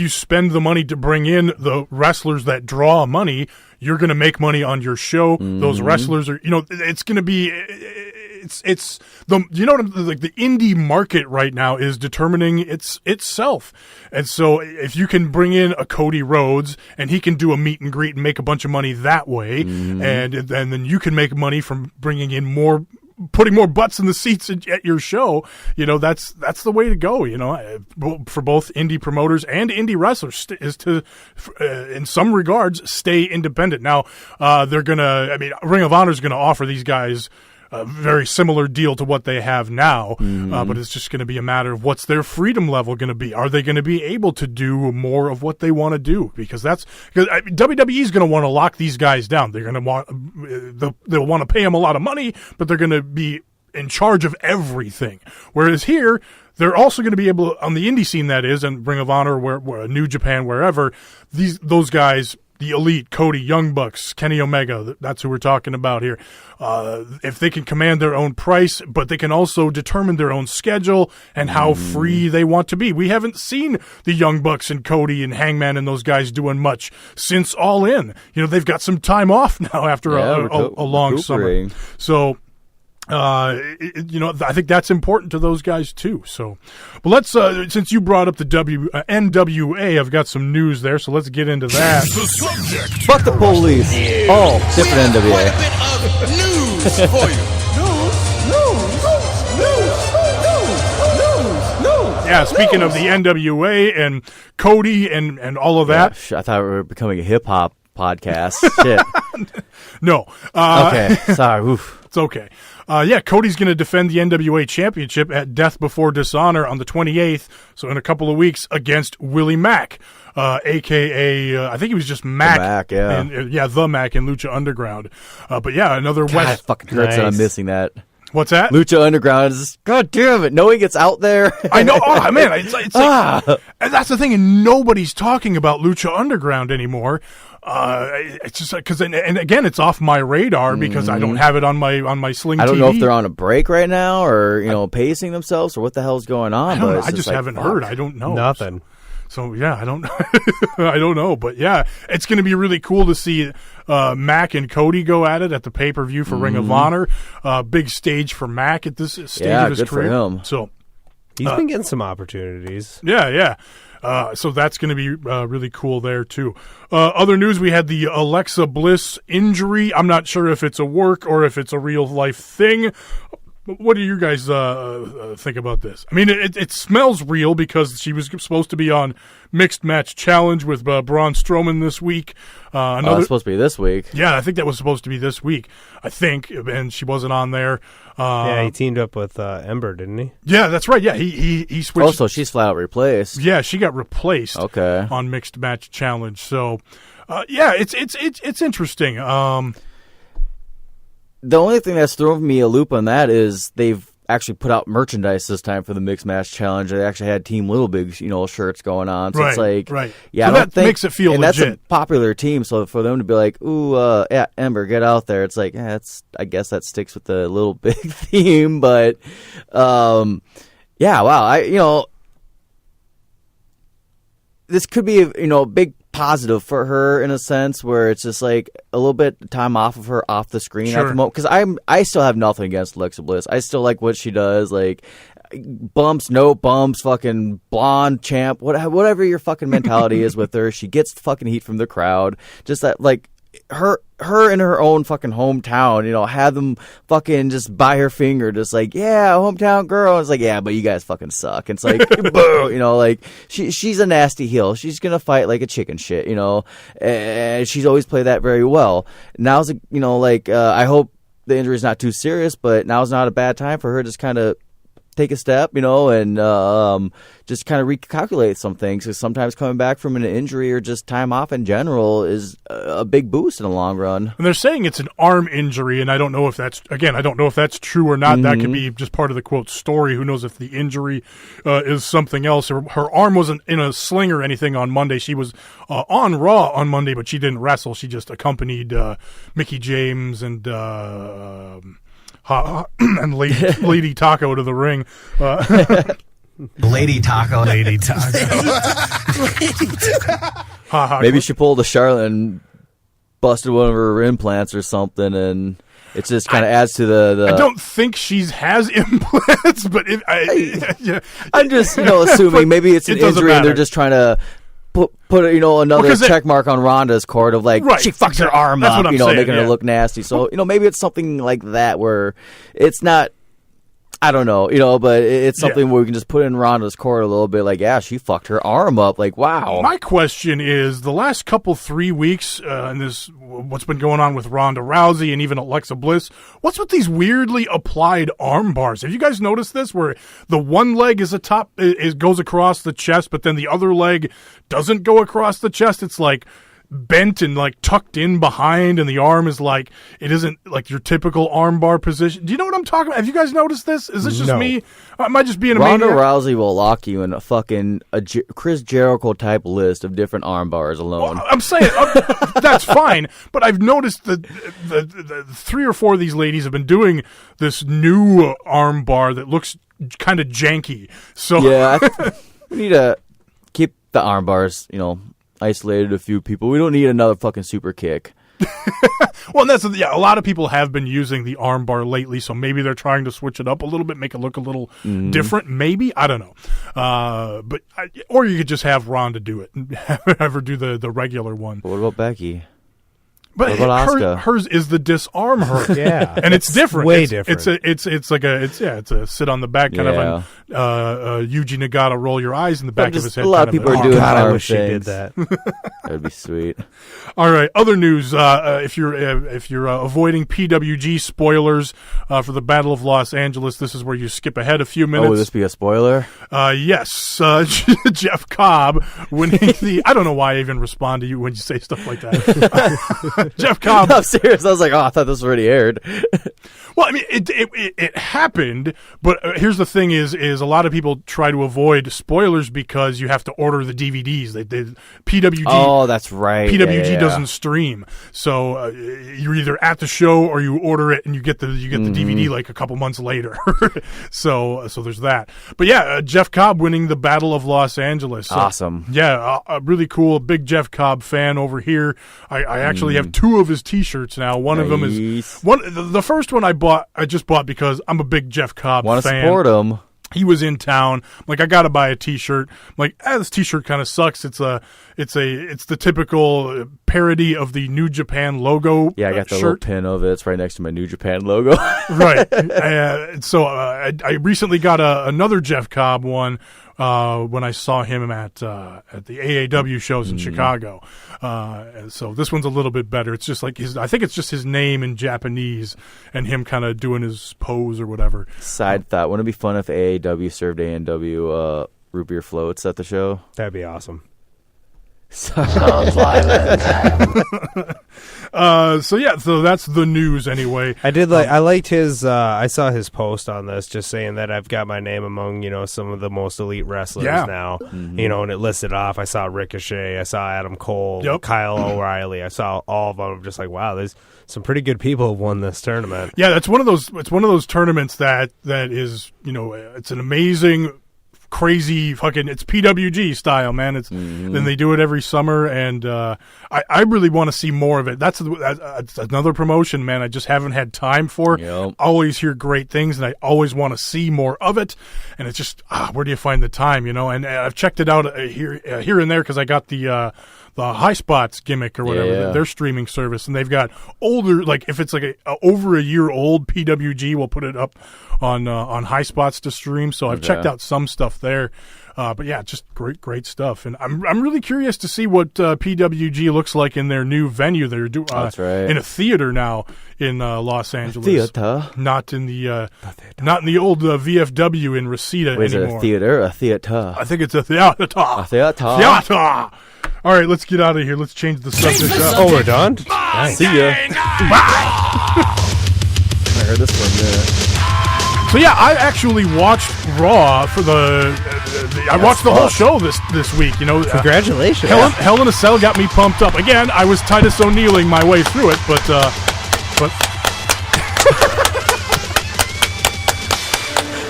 spend the money to bring in the wrestlers that draw money, you're going to make money on your show. Those wrestlers are, it's going to be, it's the, like the indie market right now is determining itself. And so if you can bring in a Cody Rhodes and he can do a meet and greet and make a bunch of money that way, and then you can make money from bringing in putting more butts in the seats at your show, that's the way to go, for both indie promoters and indie wrestlers is to, in some regards, stay independent. Now, Ring of Honor is going to offer these guys a very similar deal to what they have now, but it's just going to be a matter of what's their freedom level going to be. Are they going to be able to do more of what they want to do? Because WWE is going to want to lock these guys down. They're going to they'll want to pay them a lot of money, but they're going to be in charge of everything. Whereas here, they're also going to be able, on the indie scene that is, and Ring of Honor, where New Japan, wherever, those guys, the Elite, Cody, Young Bucks, Kenny Omega, that's who we're talking about here. If they can command their own price, but they can also determine their own schedule and how free they want to be. We haven't seen the Young Bucks and Cody and Hangman and those guys doing much since All In. They've got some time off now after a long summer. So, I think that's important to those guys too. So, but let's since you brought up the NWA, I've got some news there. So let's get into that. The subject. Fuck the police. Oh, different NWA. Quite a bit of news for you. Yeah, speaking of the NWA and Cody and all of that. Yeah, I thought we were becoming a hip hop podcast. Shit. No. Okay. Sorry. Oof. It's okay. Cody's going to defend the NWA Championship at Death Before Dishonor on the 28th, so in a couple of weeks, against Willie Mack, a.k.a. I think he was just Mack. The Mack, yeah. The Mack in Lucha Underground. Another God, West. it fucking hurts that I'm missing that. What's that? Lucha Underground is, God damn it, knowing it's out there. I know. Oh, man, it's like, and that's the thing, and nobody's talking about Lucha Underground anymore. It's just because, and again, it's off my radar because I don't have it on my Sling TV. I don't know if they're on a break right now or pacing themselves or what the hell's going on. I don't know. I just haven't heard. I don't know nothing. So yeah, I don't I don't know, but yeah, it's going to be really cool to see Mack and Cody go at it at the pay-per-view for Ring of Honor. Big stage for Mack at this stage of his good career. For him. So he's been getting some opportunities. Yeah. So that's going to be really cool there, too. Other news, we had the Alexa Bliss injury. I'm not sure if it's a work or if it's a real-life thing. What do you guys think about this? I mean, it smells real because she was supposed to be on Mixed Match Challenge with Braun Strowman this week. It's supposed to be this week. Yeah, I think that was supposed to be this week, I think, and she wasn't on there. He teamed up with Ember, didn't he? Yeah, that's right. Yeah, he switched. Oh, so she's flat out replaced. Yeah, she got replaced. Okay. On Mixed Match Challenge. So, it's interesting. The only thing that's thrown me a loop on that is they've actually put out merchandise this time for the Mixed Match Challenge. They actually had Team Little Big's, shirts going on. So it's like, yeah, so that makes it feel and legit. That's a popular team. So for them to be like, ooh, yeah, Ember, get out there. It's like, I guess that sticks with the Little Big theme. But, yeah, wow. This could be, a big positive for her in a sense where it's just like a little bit time off of her off the screen at the moment, because I still have nothing against Alexa Bliss. I still like what she does, like bumps, no bumps, fucking blonde champ, whatever your fucking mentality is with her. She gets fucking heat from the crowd. Just that, like, her in her own fucking hometown, have them fucking just by her finger, just like, yeah, hometown girl. It's like, yeah, but you guys fucking suck. It's like, boo, like she's a nasty heel. She's gonna fight like a chicken shit, and she's always played that very well. Now's I hope the injury's not too serious, but now's not a bad time for her to just kind of take a step, and just kind of recalculate some things. Because sometimes coming back from an injury or just time off in general is a big boost in the long run. And they're saying it's an arm injury, and I don't know if that's true or not. That could be just part of the quote story. Who knows if the injury is something else? Her arm wasn't in a sling or anything on Monday. She was on Raw on Monday, but she didn't wrestle. She just accompanied Mickie James and Lady Taco to the ring. Lady Taco. Maybe she pulled a Charlotte and busted one of her implants or something, and it just kind of adds to the. I don't think she has implants, but I'm just assuming maybe it's an injury and they're just trying to put another check mark on Ronda's court of like, she fucked her arm up, making her look nasty. So maybe it's something like that where it's not. I don't know, but it's something where we can just put in Ronda's court a little bit, like, yeah, she fucked her arm up, like, wow. My question is, the last 3 weeks, and what's been going on with Ronda Rousey and even Alexa Bliss, what's with these weirdly applied arm bars? Have you guys noticed this, where the one leg is goes across the chest, but then the other leg doesn't go across the chest? It's like bent and like tucked in behind, and the arm is like, it isn't like your typical arm bar position. Do you know what I'm talking about? Have you guys noticed this? Is this just me? Am I just being a Ronda maniac? Rousey will lock you in a Chris Jericho type list of different arm bars alone. Well, I'm saying that's fine, but I've noticed that the 3 or 4 of these ladies have been doing this new arm bar that looks kind of janky. So yeah, we need to keep the arm bars, isolated a few people. We don't need another fucking super kick. Well, and a lot of people have been using the arm bar lately, so maybe they're trying to switch it up a little bit, make it look a little different. Maybe, I don't know. Or you could just have Ronda do it and have her do the regular one. But what about Becky? But what about Asuka? Hers is the disarm her. Yeah, and it's different. Way different. It's a sit on the back kind of a Yuji Nagata roll your eyes in the back of his head. A lot of people are doing God, I arm wish she did things. that. That'd be sweet. All right, other news. If you're avoiding PWG spoilers for the Battle of Los Angeles, this is where you skip ahead a few minutes. Oh, will this be a spoiler? Yes. Jeff Cobb winning the. I don't know why I even respond to you when you say stuff like that. Jeff Cobb. I'm serious. I was like, I thought this already aired. Well, I mean, it happened, but here's the thing: is a lot of people try to avoid spoilers because you have to order the DVDs. They PWG. Oh, that's right. PWG doesn't stream, so you're either at the show or you order it and you get the DVD like a couple months later. so there's that. But yeah, Jeff Cobb winning the Battle of Los Angeles. So, awesome. Yeah, really cool. Big Jeff Cobb fan over here. I actually have 2 of his T-shirts now. One of them is the first one I just bought because I'm a big Jeff Cobb fan. Want to support him? He was in town. I'm like, I got to buy a T-shirt. I'm like, this T-shirt kind of sucks. It's the typical parody of the New Japan logo. Yeah, I got the shirt. little pin of it. It's right next to my New Japan logo. Right. So I recently got another Jeff Cobb one when I saw him at the AAW shows in Chicago. So this one's a little bit better. It's just like I think it's just his name in Japanese and him kind of doing his pose or whatever. Side thought: wouldn't it be fun if AAW served A&W root beer floats at the show? That'd be awesome. Sounds violent. So that's the news anyway. I liked his. I saw his post on this, just saying that I've got my name among some of the most elite wrestlers now. And it listed off. I saw Ricochet, I saw Adam Cole, Kyle O'Reilly. I saw all of them. I'm just like, wow, there's some pretty good people who won this tournament. Yeah, that's one of those. It's one of those tournaments that is it's an amazing. Crazy fucking it's PWG style, man. It's then they do it every summer, and I really want to see more of it. That's another promotion, man. I just haven't had time for. Yep. I always hear great things, and I always want to see more of it. And it's just where do you find the time, And I've checked it out here and there because I got the High Spots gimmick or whatever, their streaming service, and they've got older, like if it's like a over a year old PWG, we'll put it up on High Spots to stream. So I've checked out some stuff there, but yeah, just great stuff. And I'm really curious to see what PWG looks like in their new venue. They're That's right. in a theater now in Los Angeles. Theater, not in the old VFW in Reseda Wait, anymore. Is it a theater? A theater? I think it's a theater. A theater. Theater. All right, let's get out of here. Let's change the subject up. Oh, we're done? Nice. See ya. I heard this one. So yeah, I actually watched Raw for I watched the whole show this week. Congratulations. Hell in a Cell got me pumped up. Again, I was Titus O'Neilling my way through it, but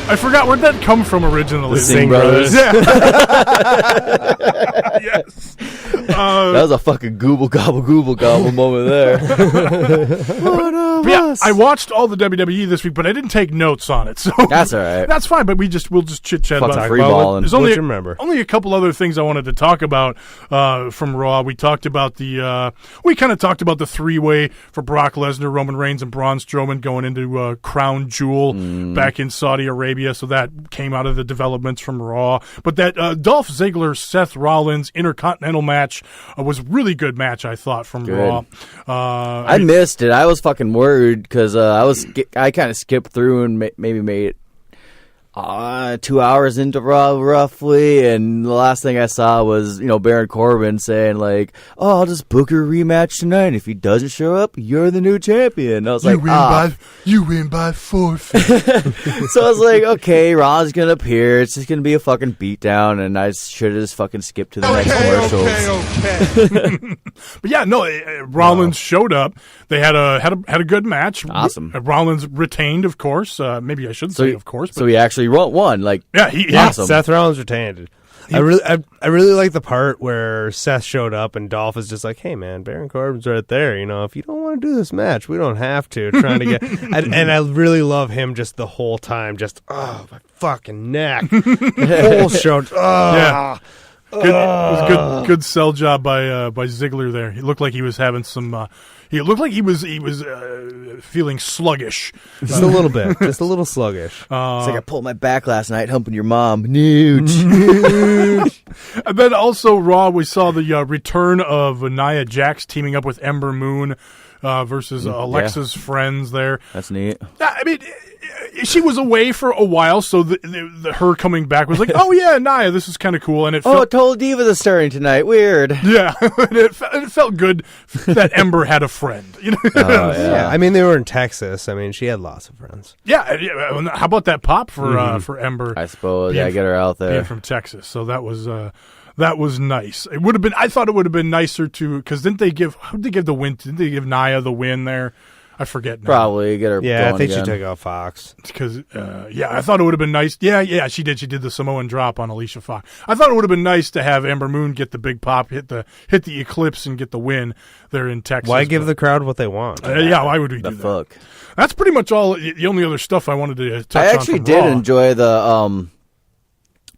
I forgot where'd that come from originally. The Singh Brothers. Yeah. Yes. That was a fucking gooble gobble moment there. But yeah, I watched all the WWE this week, but I didn't take notes on it, so That's all right. That's fine. But we'll just chit chat about it. free balling. There's What you remember? only a couple other things I wanted to talk about from Raw. We talked about we kind of talked about the 3-way for Brock Lesnar, Roman Reigns, and Braun Strowman going into Crown Jewel back in Saudi Arabia. So that came out of the developments from Raw. But that Dolph Ziggler, Seth Rollins Intercontinental match was a really good match, I thought, from Raw. I missed it. I was fucking worried because I kind of skipped through and maybe made 2 hours into Raw roughly, and the last thing I saw was Baron Corbin saying like, "Oh, I'll just book a rematch tonight. If he doesn't show up, you're the new champion." I was like, you win by forfeit. So I was like, okay, Ron's gonna appear. It's just gonna be a fucking beatdown, and I should have just fucking skipped to the next commercials. Okay. But yeah, no, Rollins showed up. They had a good match. Awesome. Rollins retained, of course. Maybe I should say, of course. But So he actually won. Like, he awesome. Seth Rollins retained. I really like the part where Seth showed up and Dolph is just like, "Hey man, Baron Corbin's right there. If you don't want to do this match, we don't have to." Trying to get, and I really love him just the whole time. Just my fucking neck, whole show. Yeah. It was good sell job by Ziggler there. He looked like he was having some. He looked like he was feeling sluggish. Just a little bit, just a little sluggish. It's like I pulled my back last night humping your mom. Nude. And then also Raw, we saw the return of Nia Jax teaming up with Ember Moon versus Alexa's friends there. That's neat. I mean, she was away for a while, so her coming back was like, oh yeah, Nia, this is kind of cool. And it felt, Total Divas is starting tonight. Weird. yeah, it felt good that Ember had a friend. Yeah, I mean they were in Texas. I mean she had lots of friends. Yeah, how about that pop for Ember? I suppose. Yeah, get her out there. Being from Texas, so that was nice. It would have been. I thought it would have been nicer to because didn't they give the win? Didn't they give Nia the win there? I forget now. Probably get her. Yeah, going I think again. she took out Fox. Because I thought it would have been nice. Yeah, she did. She did the Samoan drop on Alicia Fox. I thought it would have been nice to have Ember Moon get the big pop, hit the Eclipse, and get the win there in Texas. Why give the crowd what they want? Why would we The do that? fuck. That's pretty much all. The only other stuff I wanted to touch on. I actually from did Raw. enjoy the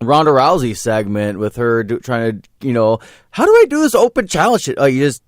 Ronda Rousey segment with her trying to, how do I do this open challenge shit? Oh, you just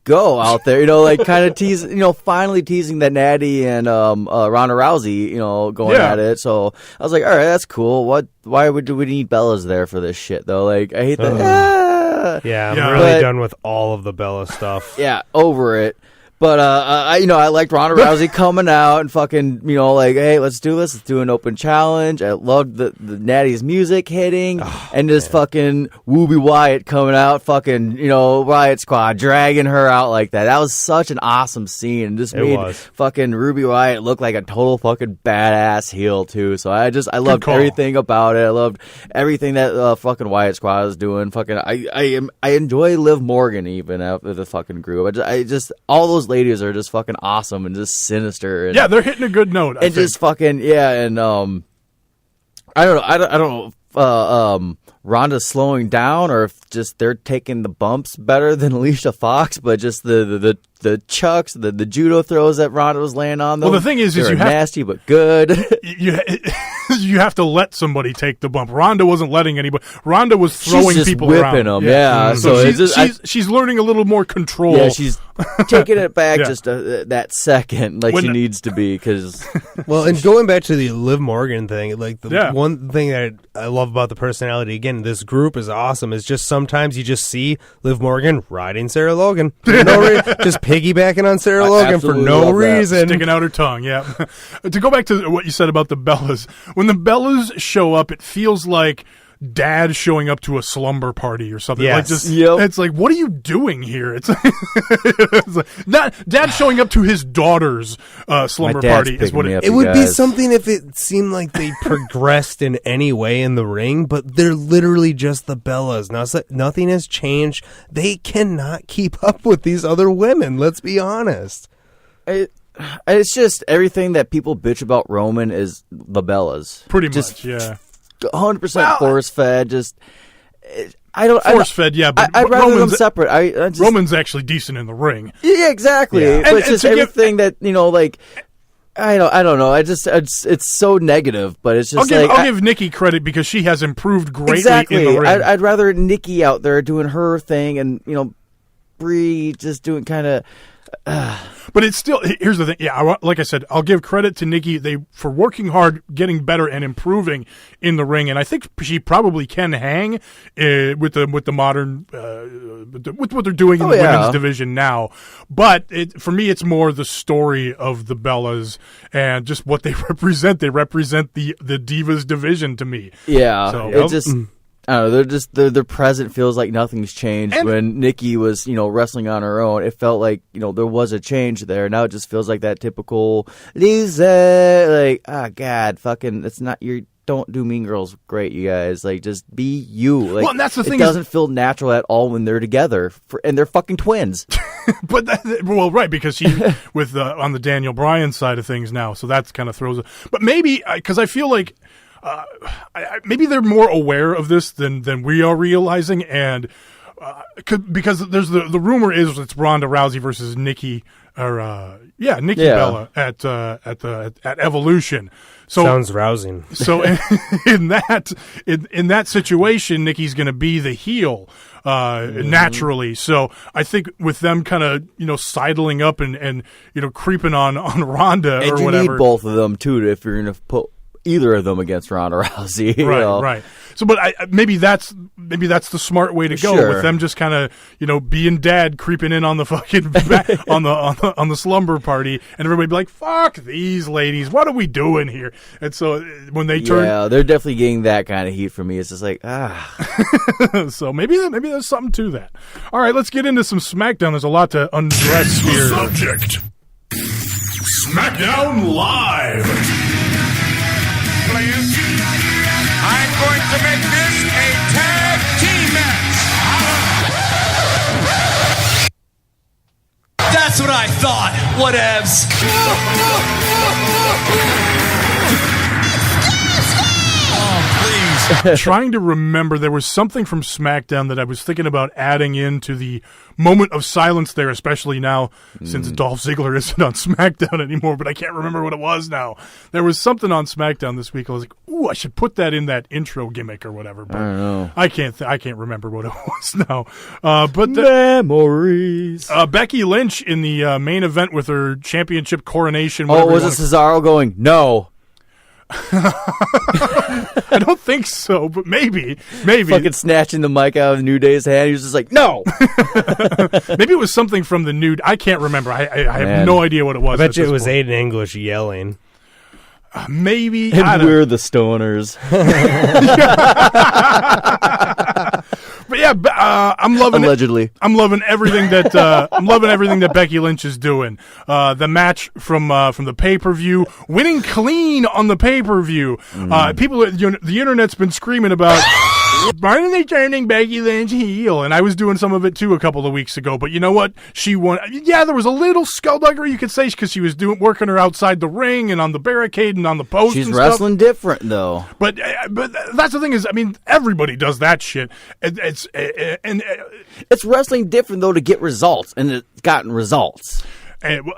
go out there, like kind of tease, finally teasing that Natty and Ronda Rousey, going at it. So I was like, all right, that's cool. Why do we need Bellas there for this shit though? Like, I hate that. Yeah, I'm really done with all of the Bella stuff. Yeah, over it. But I liked Ronda Rousey coming out and fucking, like, hey, let's do this. Let's do an open challenge. I loved the Natty's music hitting and just fucking Ruby Wyatt coming out, fucking, Riot Squad dragging her out like that. That was such an awesome scene, and just made fucking Ruby Wyatt look like a total fucking badass heel too. So I loved everything about it. I loved everything that fucking Riot Squad was doing. Fucking, I enjoy Liv Morgan even after the fucking group. I just all those ladies are just fucking awesome and just sinister. And, yeah, they're hitting a good note. I think. Just fucking and I don't know. Ronda's slowing down, or if just they're taking the bumps better than Alicia Fox, but just the chucks, the judo throws that Ronda was laying on them. Well, the thing is you nasty but good. You have to let somebody take the bump. Ronda wasn't letting anybody. Ronda was throwing she's just people whipping around. Them. Yeah. So she's learning a little more control. Yeah, she's taking it back just that second, like she needs to be. Cause well, and going back to the Liv Morgan thing, like the one thing that I love about the personality, again, this group is awesome, is just sometimes you just see Liv Morgan riding Sarah Logan. Just piggybacking on Sarah Logan for no reason. Sticking out her tongue, yeah. To go back to what you said about the Bellas, when the Bellas show up, it feels like Dad showing up to a slumber party or something. Yes. It's like, what are you doing here? It's like not Dad showing up to his daughter's slumber party is what it would be something if it seemed like they progressed in any way in the ring, but they're literally just the Bellas. Now, nothing has changed. They cannot keep up with these other women. Let's be honest. It's just everything that people bitch about Roman is the Bellas. Pretty much, yeah. 100% force fed. Just force fed, yeah. But I'd rather them separate. Roman's actually decent in the ring. Yeah, exactly. Yeah. But it's just everything that like. I don't know. It's so negative, but it's just I'll give Nikki credit because she has improved greatly in the ring. I'd rather Nikki out there doing her thing, and Brie just doing kind of. But it's still, here's the thing. Yeah, like I said, I'll give credit to Nikki for working hard, getting better, and improving in the ring. And I think she probably can hang with the modern with what they're doing in the women's division now. But for me, it's more the story of the Bellas and just what they represent. They represent the Divas division to me. Yeah, so, it just. I don't know, their present feels like nothing's changed. And when Nikki was, wrestling on her own, it felt like, there was a change there. Now it just feels like that typical Lisa, like, God, fucking, it's not your, don't do Mean Girls great, you guys. Like, just be you. Like, well, and that's the thing. It doesn't feel natural at all when they're together, and they're fucking twins. But right, because she with on the Daniel Bryan side of things now, so that's kind of throws it. But maybe because I feel like. Maybe they're more aware of this than we are realizing, and because there's the rumor is it's Ronda Rousey versus Nikki Bella at Evolution. So sounds rousing. So in that situation, Nikki's going to be the heel naturally. So I think with them kind of sidling up and creeping on Ronda and or you whatever. Need both of them too if you're going to put either of them against Ronda Rousey. Right. So, but maybe that's the smart way to go with them just kind of being Dad creeping in on the fucking on the slumber party, and everybody be like, "Fuck these ladies, what are we doing here?" And so when they turn, they're definitely getting that kind of heat from me. It's just like So maybe there's something to that. All right, let's get into some SmackDown. There's a lot to undress here. Subject: SmackDown Live. I'm going to make this a tag team match. That's what I thought. Whatevs. Oh, please. Trying to remember, there was something from SmackDown that I was thinking about adding into the moment of silence there, especially now since Dolph Ziggler isn't on SmackDown anymore, but I can't remember what it was now. There was something on SmackDown this week. I was like, ooh, I should put that in that intro gimmick or whatever. But I don't know. I can't remember what it was now. But memories. Becky Lynch in the main event with her championship coronation. Oh, was it Cesaro going, no? I don't think so, but maybe. Fucking snatching the mic out of New Day's hand. He was just like, no. Maybe it was something from the nude. I can't remember. I have Man. no idea what it was. I bet you at it this was point. Aiden English yelling. Maybe. And we're the stoners. But yeah, I'm loving Allegedly. it. I'm loving everything that Becky Lynch is doing. The match from the pay-per-view, winning clean on the pay-per-view. People, the internet's been screaming about. Why are they turning Becky Lynch heel? And I was doing some of it too a couple of weeks ago. But you know what? She won. Yeah, there was a little skullduggery, you could say, because she was working her outside the ring and on the barricade and on the post. She's and wrestling stuff. different, though. But that's the thing is, I mean, everybody does that shit. It's wrestling different, though, to get results, and it's gotten results. And,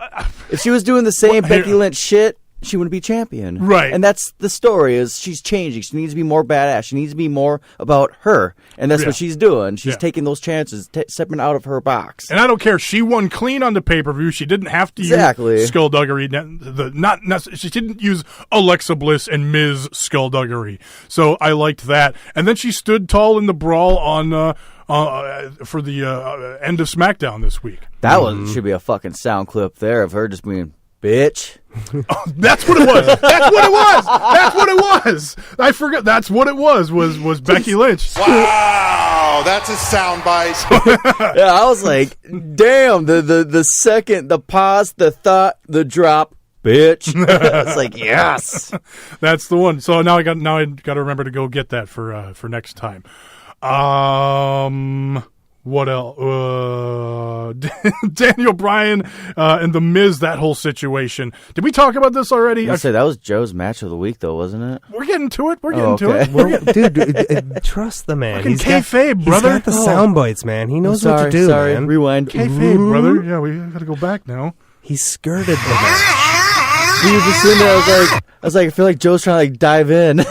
If she was doing the same Well, Becky here- Lynch shit, she wouldn't be champion. Right. And that's the story, is she's changing. She needs to be more badass. She needs to be more about her. And that's Yeah. what she's doing. She's Yeah. taking those chances, stepping out of her box. And I don't care. She won clean on the pay-per-view. She didn't have to Exactly. use skullduggery. She didn't use Alexa Bliss and Miz skullduggery. So I liked that. And then she stood tall in the brawl on for the end of SmackDown this week. That should be a fucking sound clip there of her just being, bitch. That's what it was. That's what it was. That's what it was. I forgot. That's what it was Becky Lynch. Wow, that's a soundbite. Yeah, I was like, damn, the second, the pause, the thought, the drop, bitch. It's like, yes. That's the one. So now I got to remember to go get that for next time. What else? Daniel Bryan and The Miz, that whole situation. Did we talk about this already? I say that was Joe's match of the week, though, wasn't it? We're getting to it. We're getting Oh, to okay. it. Well, dude, trust the man. Fucking kayfabe, brother. He's got the sound bites, man. He knows what to do, Sorry, man. rewind. Kayfabe, brother. Yeah, we got to go back now. He skirted the match. We were just sitting there, I was like, I feel like Joe's trying to like dive in.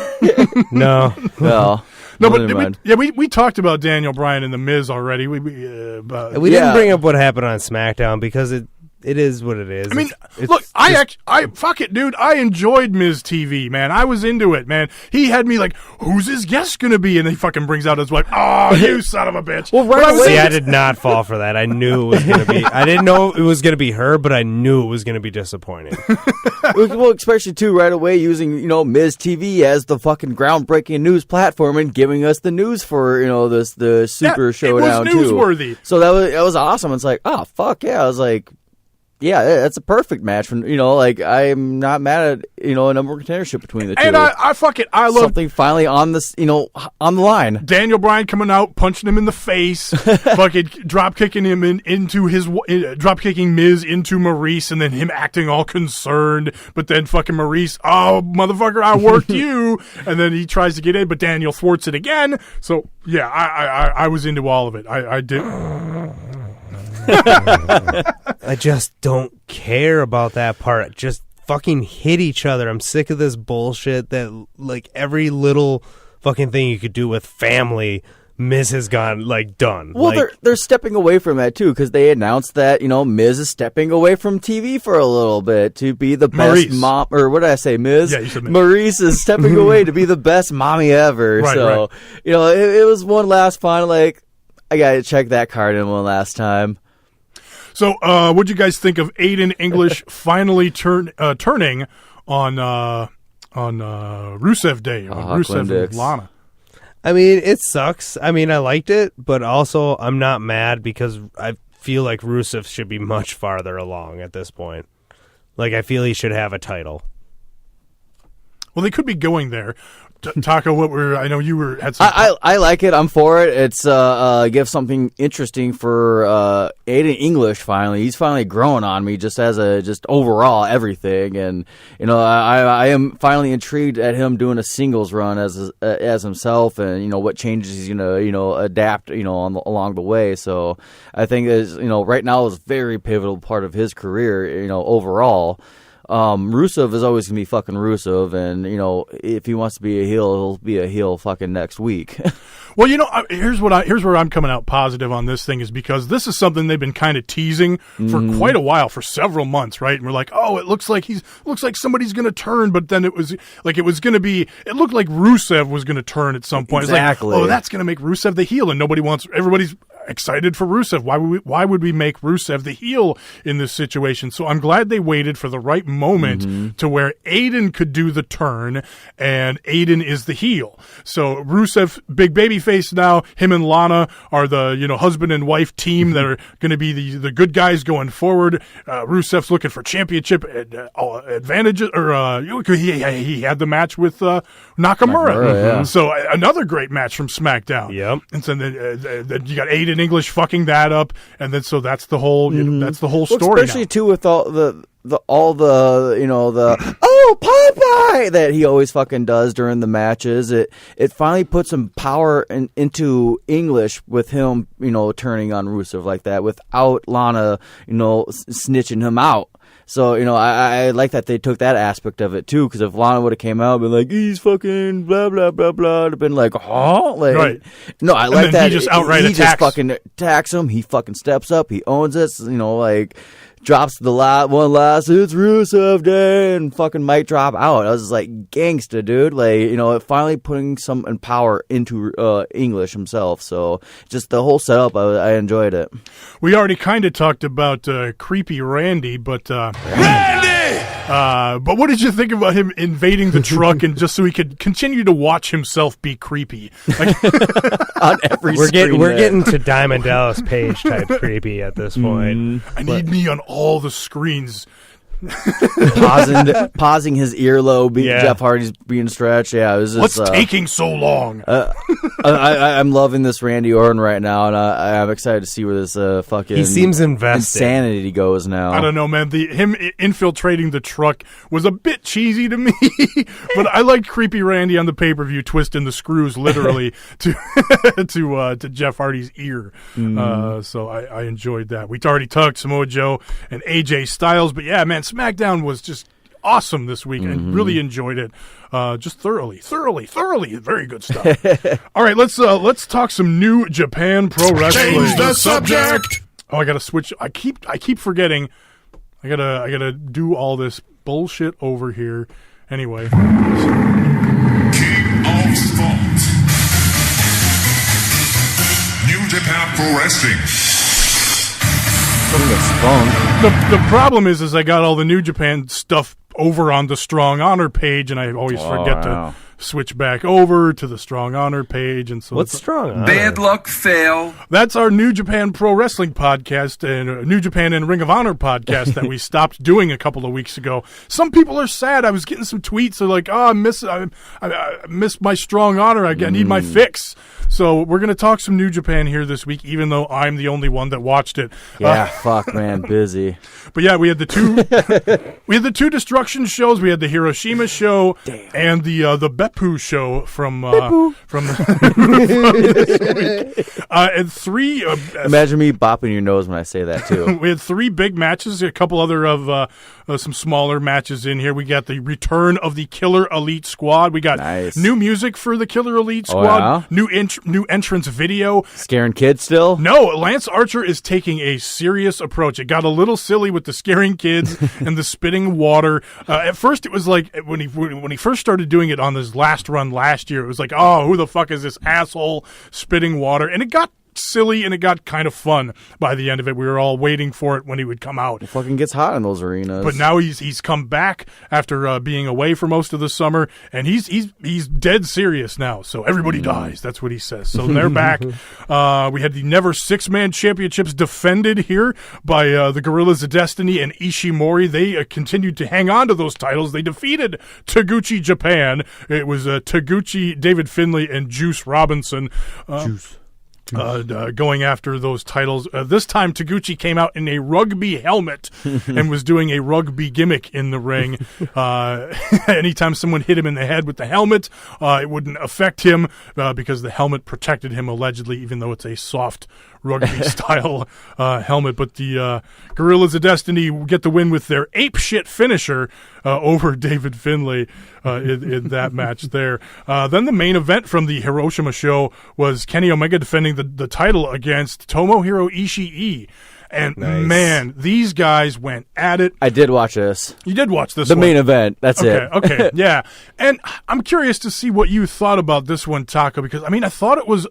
No. Well, No, never mind. we talked about Daniel Bryan and The Miz already. We We Yeah. didn't bring up what happened on SmackDown because it is what it is. I mean, It's look, just- fuck it, dude. I enjoyed Miz TV, man. I was into it, man. He had me like, who's his guest gonna be? And he fucking brings out his wife. Oh, you son of a bitch. Well, right But I was away- See, into- I did not fall for that. I knew it was going to be. I didn't know it was going to be her, but I knew it was going to be disappointing. Well, especially too right away using Miz TV as the fucking groundbreaking news platform and giving us the news for the Super Yeah, Showdown it was too. newsworthy. So that was awesome. It's like, oh fuck yeah! I was like, yeah, that's a perfect match. From I'm not mad at a number one contendership between the two. And I fuck it. I love something finally on this on the line. Daniel Bryan coming out, punching him in the face, fucking drop kicking him drop kicking Miz into Maurice, and then him acting all concerned. But then fucking Maurice, oh motherfucker, I worked you, and then he tries to get in, but Daniel thwarts it again. So yeah, I was into all of it. I did. I just don't care about that part. Just fucking hit each other. I'm sick of this bullshit that like every little fucking thing you could do with family, Miz has gone done. Well, they're stepping away from that too because they announced that Miz is stepping away from TV for a little bit to be the best Maurice. mom. Or what did I say, Miz? Yeah, you said Miz. Maurice is stepping away to be the best mommy ever. Right, so it was one last final. Like I gotta check that card in one last time. So, what'd you guys think of Aiden English finally turning on Rusev Day or Rusev and Dix. Lana? I mean, it sucks. I mean, I liked it, but also I'm not mad because I feel like Rusev should be much farther along at this point. Like, I feel he should have a title. Well, they could be going there. Taco, I know you had some. I like it. I'm for it. It's give something interesting for Aiden English. Finally, he's finally growing on me just as overall everything. And I am finally intrigued at him doing a singles run as himself, and what changes he's gonna adapt along the way. So I think right now is a very pivotal part of his career overall. Rusev is always going to be fucking Rusev, and, you know, if he wants to be a heel, he'll be a heel fucking next week. Well, you know, here's where I'm coming out positive on this thing is because this is something they've been kind of teasing for quite a while, for several months, right? And we're like, oh, it looks like somebody's going to turn, but then it looked like Rusev was going to turn at some point. Exactly. It's like, oh, that's going to make Rusev the heel, and everybody's excited for Rusev. Why would we make Rusev the heel in this situation? So I'm glad they waited for the right moment to where Aiden could do the turn, and Aiden is the heel. So Rusev, big baby face now. Him and Lana are the husband and wife team that are going to be the good guys going forward. Rusev's looking for championship advantages, or he had the match with Nakamura. Yeah. So another great match from SmackDown. Yep. And so then you got Aiden English fucking that up, and then so that's the whole that's the whole story. Well, especially now. too with all the oh Popeye that he always fucking does during the matches. It finally put some power into English with him, turning on Rusev like that without Lana, snitching him out. So, I like that they took that aspect of it, too, because if Lana would have came out and been like, he's fucking blah, blah, blah, blah, it'd have been like, huh? Like, right. No, I like that. He just outright he attacks. just fucking attacks him. He fucking steps up. He owns it, drops the one last, it's Rusev Day, and fucking mic drop out. I was just like, gangsta, dude. Like, finally putting some power into English himself. So, just the whole setup, I enjoyed it. We already kind of talked about creepy Randy, but but what did you think about him invading the truck and just so he could continue to watch himself be creepy? Like, On every We're screen getting to Diamond Dallas Page type creepy at this point. I need me on all the screens. pausing his earlobe, Yeah. Jeff Hardy's being stretched. Yeah, it was just, What's taking so long? I'm loving this Randy Orton right now, and I'm excited to see where this fucking He seems invested. insanity goes now. I don't know, man. Him infiltrating the truck was a bit cheesy to me, but I liked creepy Randy on the pay-per-view twisting the screws literally to Jeff Hardy's ear. So I enjoyed that. We already talked Samoa Joe and AJ Styles, but yeah, man, SmackDown was just awesome this week. I really enjoyed it. Just thoroughly. Very good stuff. All right, let's talk some New Japan Pro Wrestling. Change the subject. Oh, I gotta switch. I keep forgetting. I gotta do all this bullshit over here. Anyway. King of Sport. New Japan Pro Wrestling. The problem is I got all the New Japan stuff over on the Strong Honor page, and I always forget to switch back over to the Strong Honor page. And so What's Strong? Bad luck, fail. that's our New Japan Pro Wrestling podcast and New Japan and Ring of Honor podcast that we stopped doing a couple of weeks ago. Some people are sad. I was getting some tweets. They're like, "Oh, I miss my Strong Honor. I need my fix." So we're gonna talk some New Japan here this week, even though I'm the only one that watched it. Yeah, fuck, man, busy. But yeah, we had the two Destruction shows. We had the Hiroshima show and the Beppu show from this week. And three. Imagine me bopping your nose when I say that too. We had three big matches. A couple other of some smaller matches in here. We got the return of the Killer Elite Squad. We got Nice. new music for the Killer Elite Squad. yeah? New entrance video. Scaring kids still? No, Lance Archer is taking a serious approach. It got a little silly with the scaring kids and the spitting water. At first, it was like when he first started doing it on his last run last year, it was like, oh, who the fuck is this asshole spitting water? And it got silly and it got kind of fun by the end of it. We were all waiting for it when he would come out. It fucking gets hot in those arenas. But now he's come back after being away for most of the summer, and he's dead serious now. So everybody dies. That's what he says. So they're back. We had the Never Six-Man Championships defended here by the Gorillas of Destiny and Ishimori. They continued to hang on to those titles. They defeated Taguchi Japan. It was Taguchi, David Finlay, and Juice Robinson. Going after those titles. This time, Taguchi came out in a rugby helmet and was doing a rugby gimmick in the ring. Anytime someone hit him in the head with the helmet, it wouldn't affect him because the helmet protected him allegedly, even though it's a soft rugby style helmet. But the Gorillas of Destiny get the win with their ape shit finisher over David Finlay in that match there. Then the main event from the Hiroshima show was Kenny Omega defending the title against Tomohiro Ishii. And man, these guys went at it. I did watch this. You did watch this the one. main event. That's it. Okay, yeah. And I'm curious to see what you thought about this one, Taka, because I mean, I thought it was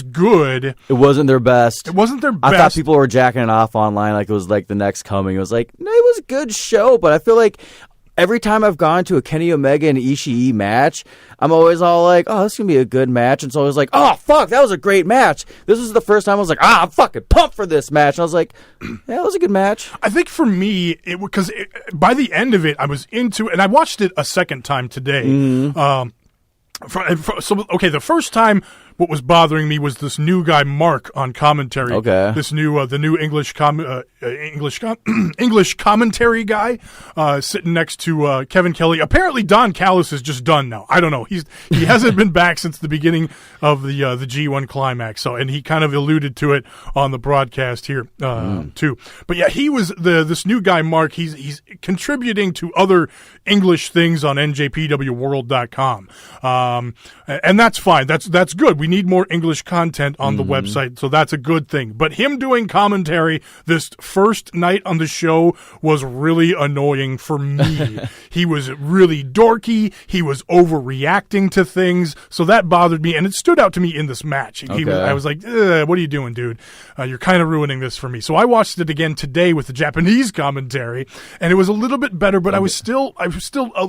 good. It wasn't their best. It wasn't their best. I thought people were jacking it off online like it was like the next coming. It was like, no, it was a good show, but I feel like every time I've gone to a Kenny Omega and Ishii match, I'm always all like, oh, this is going to be a good match. And so I was like, oh, fuck, that was a great match. This was the first time I was like, I'm fucking pumped for this match. And I was like, yeah, it was a good match. I think for me, because by the end of it, I was into it, and I watched it a second time today. The first time, what was bothering me was this new guy Mark on commentary. Okay, this new the new English commentary guy sitting next to Kevin Kelly. Apparently, Don Callis is just done now. I don't know. He hasn't been back since the beginning of the G1 climax. So, and he kind of alluded to it on the broadcast here too. But yeah, he was this new guy Mark. He's contributing to other English things on NJPWWorld.com, and that's fine. That's good. We need more English content on the website, so that's a good thing. But him doing commentary this first night on the show was really annoying for me. He was really dorky. He was overreacting to things, so that bothered me, and it stood out to me in this match. I was like, what are you doing, dude? You're kind of ruining this for me. So I watched it again today with the Japanese commentary, and it was a little bit better, but I still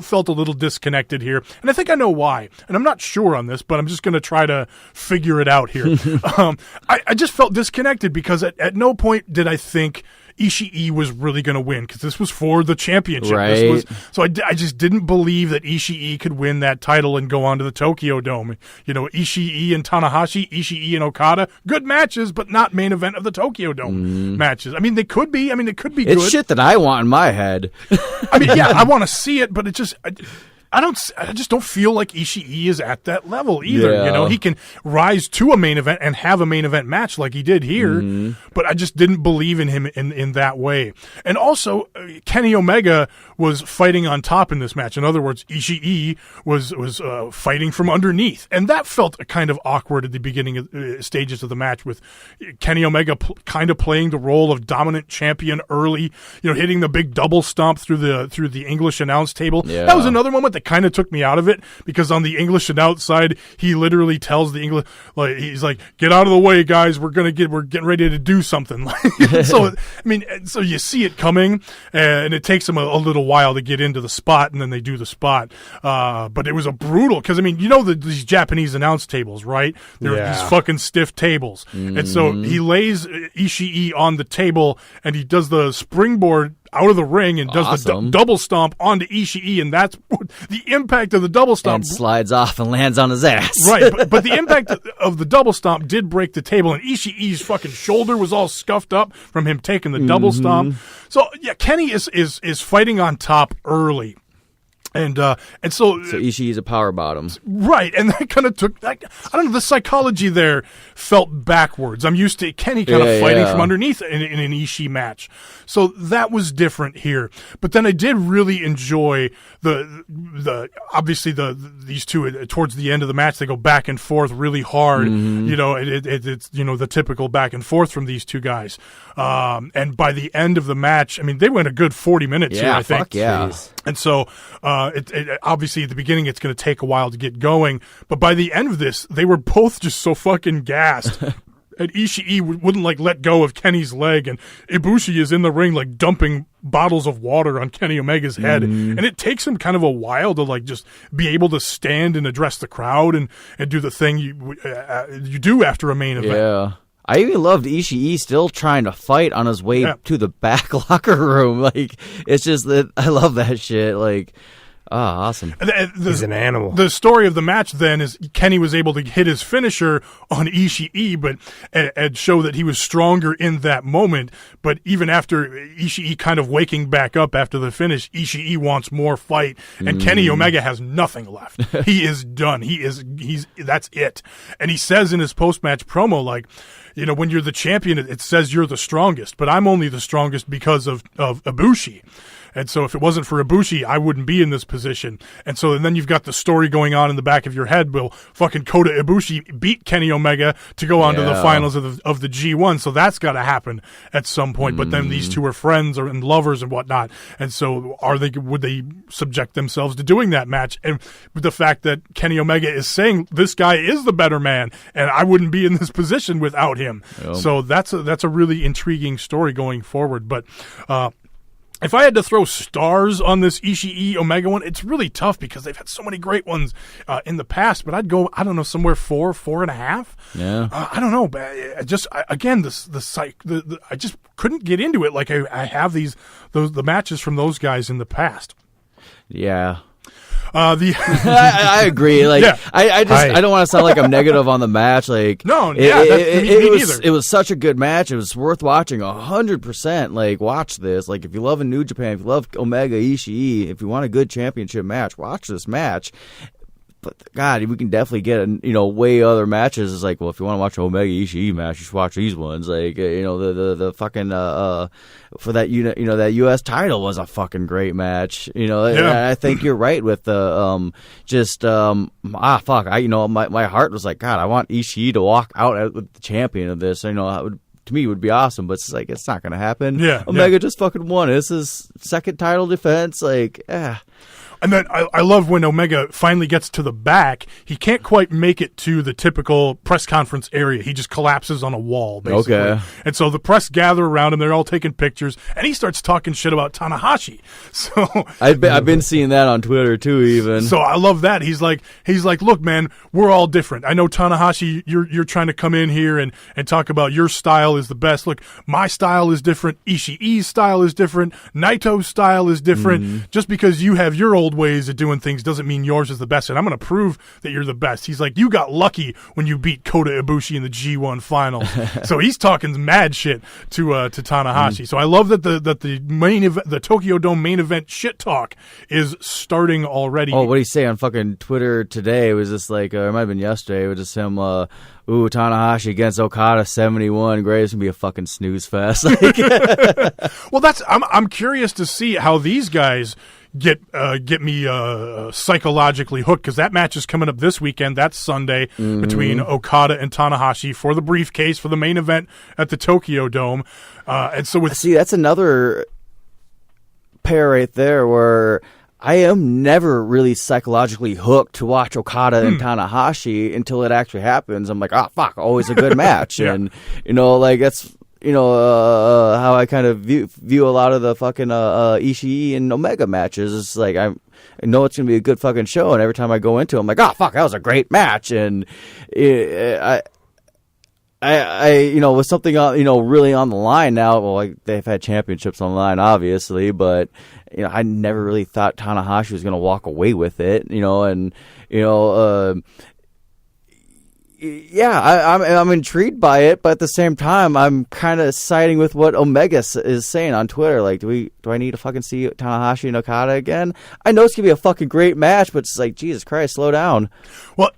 felt a little disconnected here, and I think I know why. And I'm not sure on this, but I'm just going to try to figure it out here. I just felt disconnected because at no point did I think Ishii was really going to win, because this was for the championship. Right. I just didn't believe that Ishii could win that title and go on to the Tokyo Dome. You know, Ishii and Tanahashi, Ishii and Okada, good matches, but not main event of the Tokyo Dome matches. I mean, they could be. I mean, it could be good. It's shit that I want in my head. I mean, yeah, I want to see it, but it just... I just don't feel like Ishii is at that level either. Yeah. You know, he can rise to a main event and have a main event match like he did here, but I just didn't believe in him in that way. And also, Kenny Omega was fighting on top in this match. In other words, Ishii was fighting from underneath, and that felt kind of awkward at the beginning stages of the match, with Kenny Omega kind of playing the role of dominant champion early. You know, hitting the big double stomp through the English announce table. Yeah. That was another moment that kind of took me out of it, because on the English announce side, he literally tells the English, like, he's like, "Get out of the way, guys. We're getting ready to do something." So I mean, so you see it coming, and it takes them a little while to get into the spot, and then they do the spot. But it was a brutal, because I mean, you know these Japanese announce tables, right? They're these fucking stiff tables, and so he lays Ishii on the table, and he does the springboard out of the ring and does the double stomp onto Ishii, and that's the impact of the double stomp. And slides off and lands on his ass. Right, but the impact of the double stomp did break the table, and Ishii's fucking shoulder was all scuffed up from him taking the double stomp. So yeah, Kenny is fighting on top early. And so Ishii's a power bottom, right? And that kind of took, I don't know, the psychology there felt backwards. I'm used to Kenny kind of fighting from underneath in an Ishii match, so that was different here. But then I did really enjoy the obviously these two towards the end of the match, they go back and forth really hard. You know, it's you know, the typical back and forth from these two guys. And by the end of the match, I mean, they went a good 40 minutes here, I think. Fuck yeah. And so it obviously at the beginning it's going to take a while to get going, but by the end of this, they were both just so fucking gassed. And Ishii wouldn't like let go of Kenny's leg, and Ibushi is in the ring like dumping bottles of water on Kenny Omega's head, and it takes him kind of a while to like just be able to stand and address the crowd and do the thing you do after a main event. Yeah. I even loved Ishii still trying to fight on his way to the back locker room. Like, it's just that I love that shit. Like, Oh, awesome. He's an animal. The story of the match then is Kenny was able to hit his finisher on Ishii, but and show that he was stronger in that moment. But even after Ishii kind of waking back up after the finish, Ishii wants more fight, and Kenny Omega has nothing left. He is done. He's that's it. And he says in his post-match promo, like, you know, when you're the champion, it says you're the strongest, but I'm only the strongest because of Ibushi. And so if it wasn't for Ibushi, I wouldn't be in this position. And then you've got the story going on in the back of your head. Will fucking Kota Ibushi beat Kenny Omega to go on to the finals of the G1? So that's got to happen at some point. But then these two are friends and lovers and whatnot. And so would they subject themselves to doing that match? And the fact that Kenny Omega is saying this guy is the better man, and I wouldn't be in this position without him. Yep. So that's a really intriguing story going forward. But if I had to throw stars on this Ishii Omega one, it's really tough because they've had so many great ones in the past. But I'd go, I don't know, somewhere 4.5. Yeah. I don't know. But I just couldn't get into it like I have the matches from those guys in the past. Yeah. I agree. Like, yeah. I don't want to sound like I'm negative on the match. Like, no, me neither. It was such a good match. It was worth watching 100%. Like, watch this. Like, if you love a New Japan, if you love Omega Ishii, if you want a good championship match, watch this match. But God, we can definitely get way other matches. It's like, well, if you want to watch an Omega Ishii match, you should watch these ones. Like, the fucking for that that U.S. title was a fucking great match. Yeah. I think you're right with the my heart was like, God, I want Ishii to walk out with the champion of this. To me, it would be awesome, but it's like, it's not going to happen. Yeah, Omega just fucking won. This is second title defense. Like, And then I love when Omega finally gets to the back. He can't quite make it to the typical press conference area. He just collapses on a wall, basically. Okay. And so the press gather around him. They're all taking pictures, and he starts talking shit about Tanahashi. So I've been seeing that on Twitter too, even. So I love that. He's like, look, man, we're all different. I know Tanahashi, you're trying to come in here and talk about your style is the best. Look, my style is different. Ishii's style is different. Naito's style is different. Mm-hmm. Just because you have your old ways of doing things doesn't mean yours is the best, and I'm going to prove that you're the best. He's like, you got lucky when you beat Kota Ibushi in the G1 final. So he's talking mad shit to Tanahashi. So I love that the main event, the Tokyo Dome main event shit talk is starting already. Oh, what did he say on fucking Twitter today? It was just like, it might have been yesterday. It was just him, Tanahashi against Okada 71. Great, it's gonna be a fucking snooze fest. Well, I'm curious to see how these guys get me psychologically hooked, because that match is coming up this weekend. That's Sunday between Okada and Tanahashi for the briefcase for the main event at the Tokyo Dome. And so that's another pair right there where I am never really psychologically hooked to watch Okada and Tanahashi until it actually happens. I'm like, oh fuck, always a good match. Yeah. And that's how I kind of view a lot of the fucking Ishii and Omega matches. It's like, I know it's gonna be a good fucking show, and every time I go into it, I'm like, oh fuck, that was a great match. And I with something really on the line now. Well, they've had championships on the line, obviously, but I never really thought Tanahashi was gonna walk away with it. Yeah, I'm intrigued by it, but at the same time, I'm kind of siding with what Omega is saying on Twitter. Like, do I need to fucking see Tanahashi and Okada again? I know it's gonna be a fucking great match, but it's like, Jesus Christ, slow down. Well,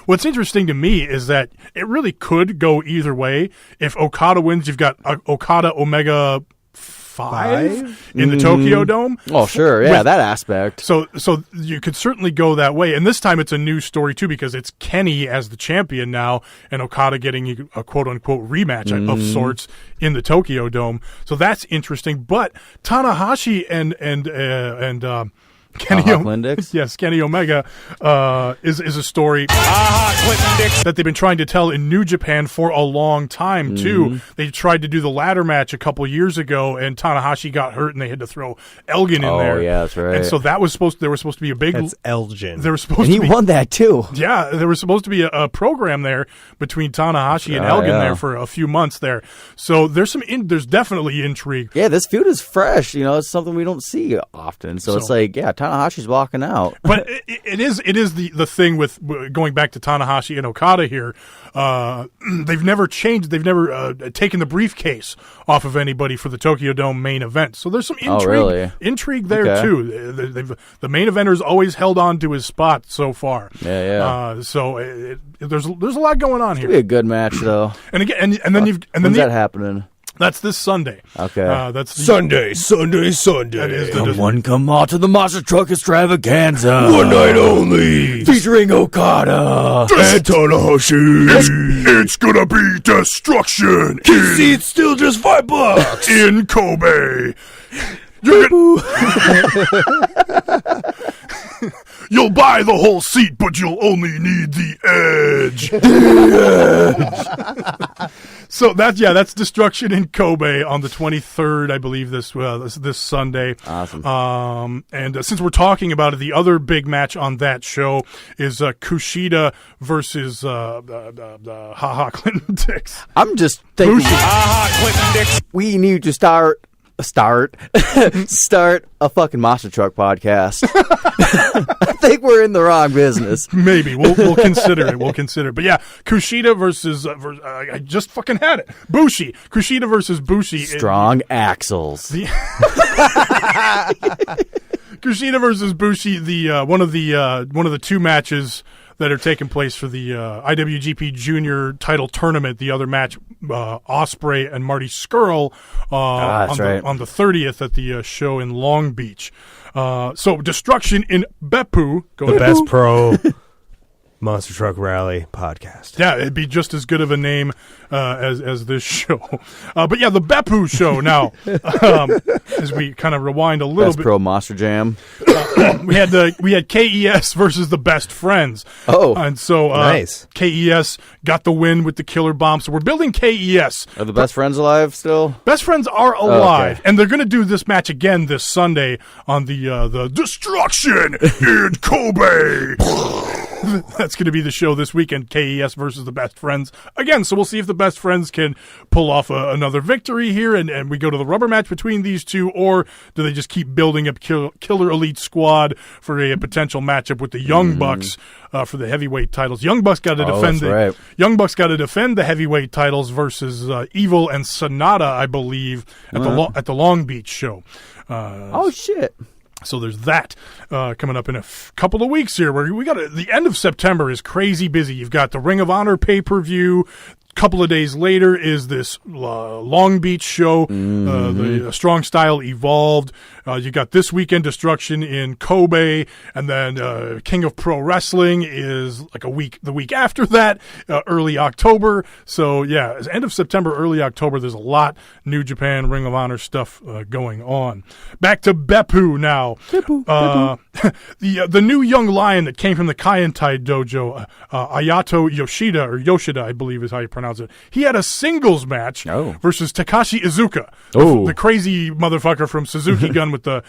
what's interesting to me is that it really could go either way. If Okada wins, you've got Okada Omega 5 in the Tokyo Dome. Oh, sure. Yeah, that aspect. So you could certainly go that way. And this time it's a new story, too, because it's Kenny as the champion now and Okada getting a quote-unquote rematch of sorts in the Tokyo Dome. So that's interesting. But Tanahashi and Kenny Kenny Omega is a story that they've been trying to tell in New Japan for a long time too. They tried to do the ladder match a couple years ago, and Tanahashi got hurt, and they had to throw Elgin in there. Oh yeah, that's right. And so there was supposed to be a big. That's Elgin. And he won that too. Yeah, there was supposed to be a program there between Tanahashi and Elgin there for a few months there. So there's definitely intrigue. Yeah, this feud is fresh. It's something we don't see often. So it's like, yeah, Tanahashi's walking out. But it is the thing with going back to Tanahashi and Okada here. They've never changed. They've never taken the briefcase off of anybody for the Tokyo Dome main event. So there's some intrigue there too. The main eventer's always held on to his spot so far. Yeah. So there's a lot going on here. It'll be a good match though. And again, and then when's that happening? That's this Sunday. Okay. That's Sunday. That is Come on to the Monster Truck Extravaganza. One night only. Featuring Okada. And Tanahashi. It's gonna be destruction Seats still just $5 in Kobe. You'll buy the whole seat, but you'll only need the edge. So that's Destruction in Kobe on the 23rd, I believe, this Sunday. Awesome. And since we're talking about it, the other big match on that show is Kushida versus Haha Clinton Dix. I'm just thinking Clinton Dix. we need to start a fucking monster truck podcast. I think we're in the wrong business. Maybe we'll consider it. We'll consider it. But yeah, Kushida versus I just fucking had it. Bushi. Kushida versus Bushi. Strong axles. Kushida versus Bushi. The one of the two matches that are taking place for the IWGP Junior title tournament. The other match, Ospreay and Marty Scurll on the 30th at the show in Long Beach. So Destruction in Beppu. Best pro Monster Truck Rally podcast. Yeah, it'd be just as good of a name as this show. But yeah, the Beppu show now, as we kind of rewind a little Best bit. Pro Monster Jam. We had KES versus the Best Friends. Oh, and so nice. KES got the win with the killer bomb. So we're building KES. Are the Best Friends alive still? Best Friends are alive, okay. and they're going to do this match again this Sunday on the Destruction in Kobe. That's going to be the show this weekend, KES versus the Best Friends. Again, so we'll see if the Best Friends can pull off another victory here, and we go to the rubber match between these two, or do they just keep building up Killer Elite Squad for a potential matchup with the Young Bucks for the heavyweight titles? Young Bucks got to defend Young Bucks got to defend the heavyweight titles versus Evil and Sonata, I believe, at the Long Beach show. Oh shit. So there's that coming up in a couple of weeks here. Where we got the end of September is crazy busy. You've got the Ring of Honor pay-per-view. Couple of days later is this Long Beach show, the Strong Style Evolved. You got this weekend Destruction in Kobe, and then King of Pro Wrestling is like the week after that, early October. So yeah, end of September, early October. There's a lot New Japan Ring of Honor stuff going on. Back to Beppu now. The new young lion that came from the Kaientai dojo, Ayato Yoshida, I believe is how you pronounce it. He had a singles match versus Takashi Iizuka, the crazy motherfucker from Suzuki Gun with the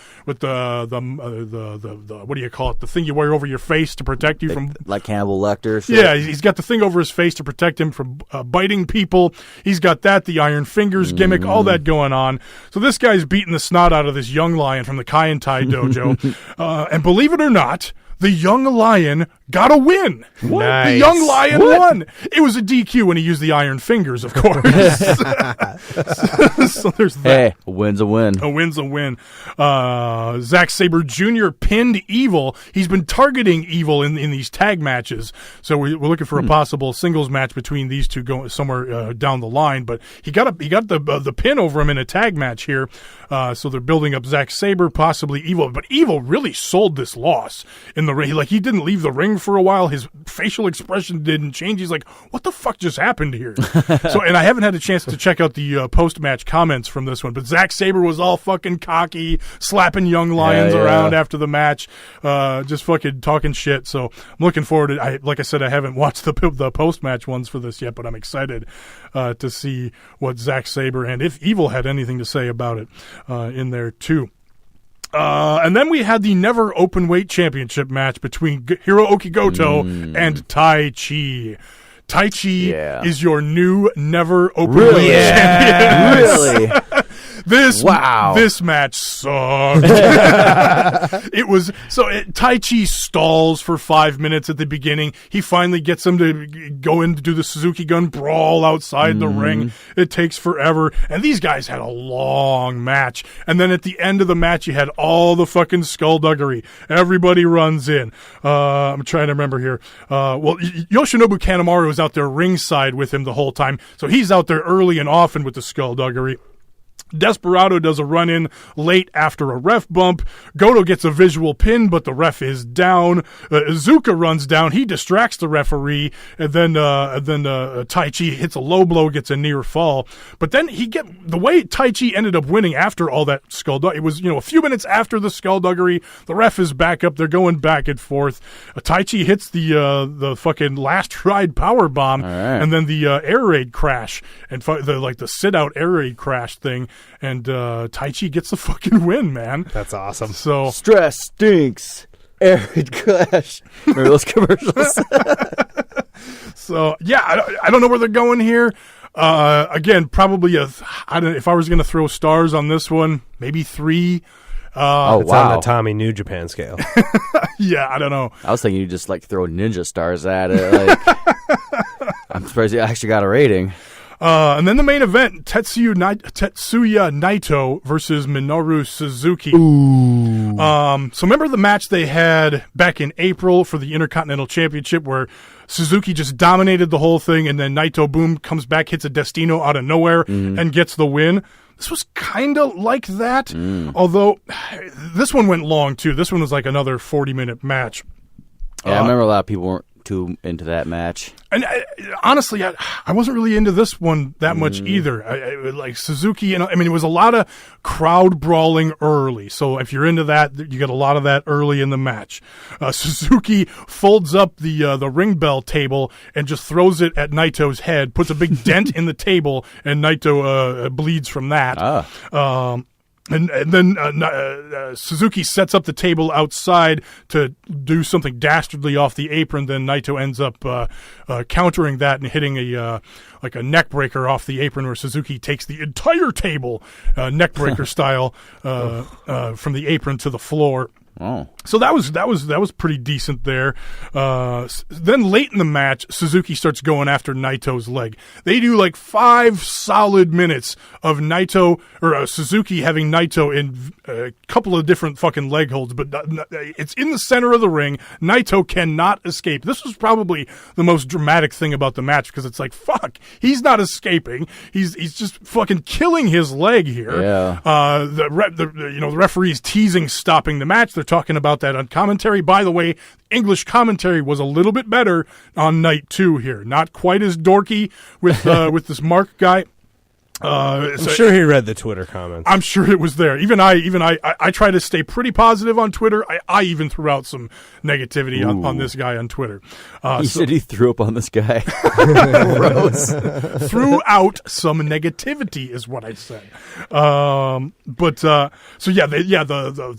what do you call it? The thing you wear over your face to protect you from like Hannibal Lecter. Shit. Yeah, he's got the thing over his face to protect him from biting people. He's got the Iron Fingers gimmick, all that going on. So this guy's beating the snot out of this young lion from the Kaientai dojo, and believe it or not, the young lion got a win. Nice. The young lion won. It was a DQ when he used the Iron Fingers, of course. So there's that. Hey, a win's a win. A win's a win. Zack Sabre Jr. pinned Evil. He's been targeting Evil in these tag matches. So we're looking for a possible singles match between these two going somewhere down the line. But he got the pin over him in a tag match here. So they're building up Zack Sabre, possibly Evil. But Evil really sold this loss in the ring. Like, he didn't leave the ring for a while. His facial expression didn't change. He's like, what the fuck just happened here? And I haven't had a chance to check out the post-match comments from this one, but Zack Sabre was all fucking cocky, slapping young lions around after the match, just fucking talking shit. So I'm looking forward to, like I said, I haven't watched the post-match ones for this yet, but I'm excited to see what Zack Sabre and if Evil had anything to say about it in there too. And then we had the never open weight championship match between Hiroaki Goto and Tai Chi. Tai Chi is your new never open weight champion. Really? This match sucked. It was Taichi stalls for 5 minutes at the beginning. He finally gets him to go in to do the Suzuki Gun brawl outside the ring. It takes forever, and these guys had a long match. And then at the end of the match, you had all the fucking skullduggery. Everybody runs in. I'm trying to remember here. Yoshinobu Kanemaru was out there ringside with him the whole time, so he's out there early and often with the skullduggery. Desperado does a run-in late after a ref bump. Goto gets a visual pin, but the ref is down. Iizuka runs down. He distracts the referee, and then Taichi hits a low blow, gets a near fall. But then the way Taichi ended up winning after all that skullduggery, it was, a few minutes after the skullduggery, the ref is back up. They're going back and forth. Taichi hits the fucking last ride power bomb, and then the air raid crash, and the sit-out air raid crash thing. And Taichi gets the fucking win, man. That's awesome. So stress stinks. Arid clash. Remember those commercials? So yeah, I don't know where they're going here. Again, probably if I was going to throw stars on this one, maybe 3. It's on the Tommy New Japan scale. Yeah, I don't know. I was thinking you just throw ninja stars at it. I'm surprised you actually got a rating. And then the main event, Tetsuya Naito versus Minoru Suzuki. Ooh. So remember the match they had back in April for the Intercontinental Championship where Suzuki just dominated the whole thing, and then Naito, boom, comes back, hits a Destino out of nowhere, and gets the win. This was kind of like that, although this one went long, too. This one was like another 40-minute match. Yeah, I remember a lot of people weren't too into that match. And honestly, I wasn't really into this one that much either. Like Suzuki, it was a lot of crowd brawling early. So if you're into that, you get a lot of that early in the match. Suzuki folds up the ring bell table and just throws it at Naito's head, puts a big dent in the table, and Naito bleeds from that. And then Suzuki sets up the table outside to do something dastardly off the apron. Then Naito ends up countering that and hitting a neck breaker off the apron, where Suzuki takes the entire table, neck breaker style, from the apron to the floor. Oh. So that was pretty decent there. Then late in the match, Suzuki starts going after Naito's leg. They do 5 solid minutes of Suzuki having Naito in a couple of different fucking leg holds, but it's in the center of the ring. Naito cannot escape. This was probably the most dramatic thing about the match, because it's fuck, he's not escaping. He's just fucking killing his leg here. Yeah. The referee's teasing stopping the match. They're talking about that on commentary. By the way, English commentary was a little bit better on night 2 here. Not quite as dorky with this Mark guy. I'm sure he read the Twitter comments. I'm sure it was there. Even I try to stay pretty positive on Twitter. I even threw out some negativity on this guy on Twitter. He said he threw up on this guy. Gross. Threw out some negativity is what I said. The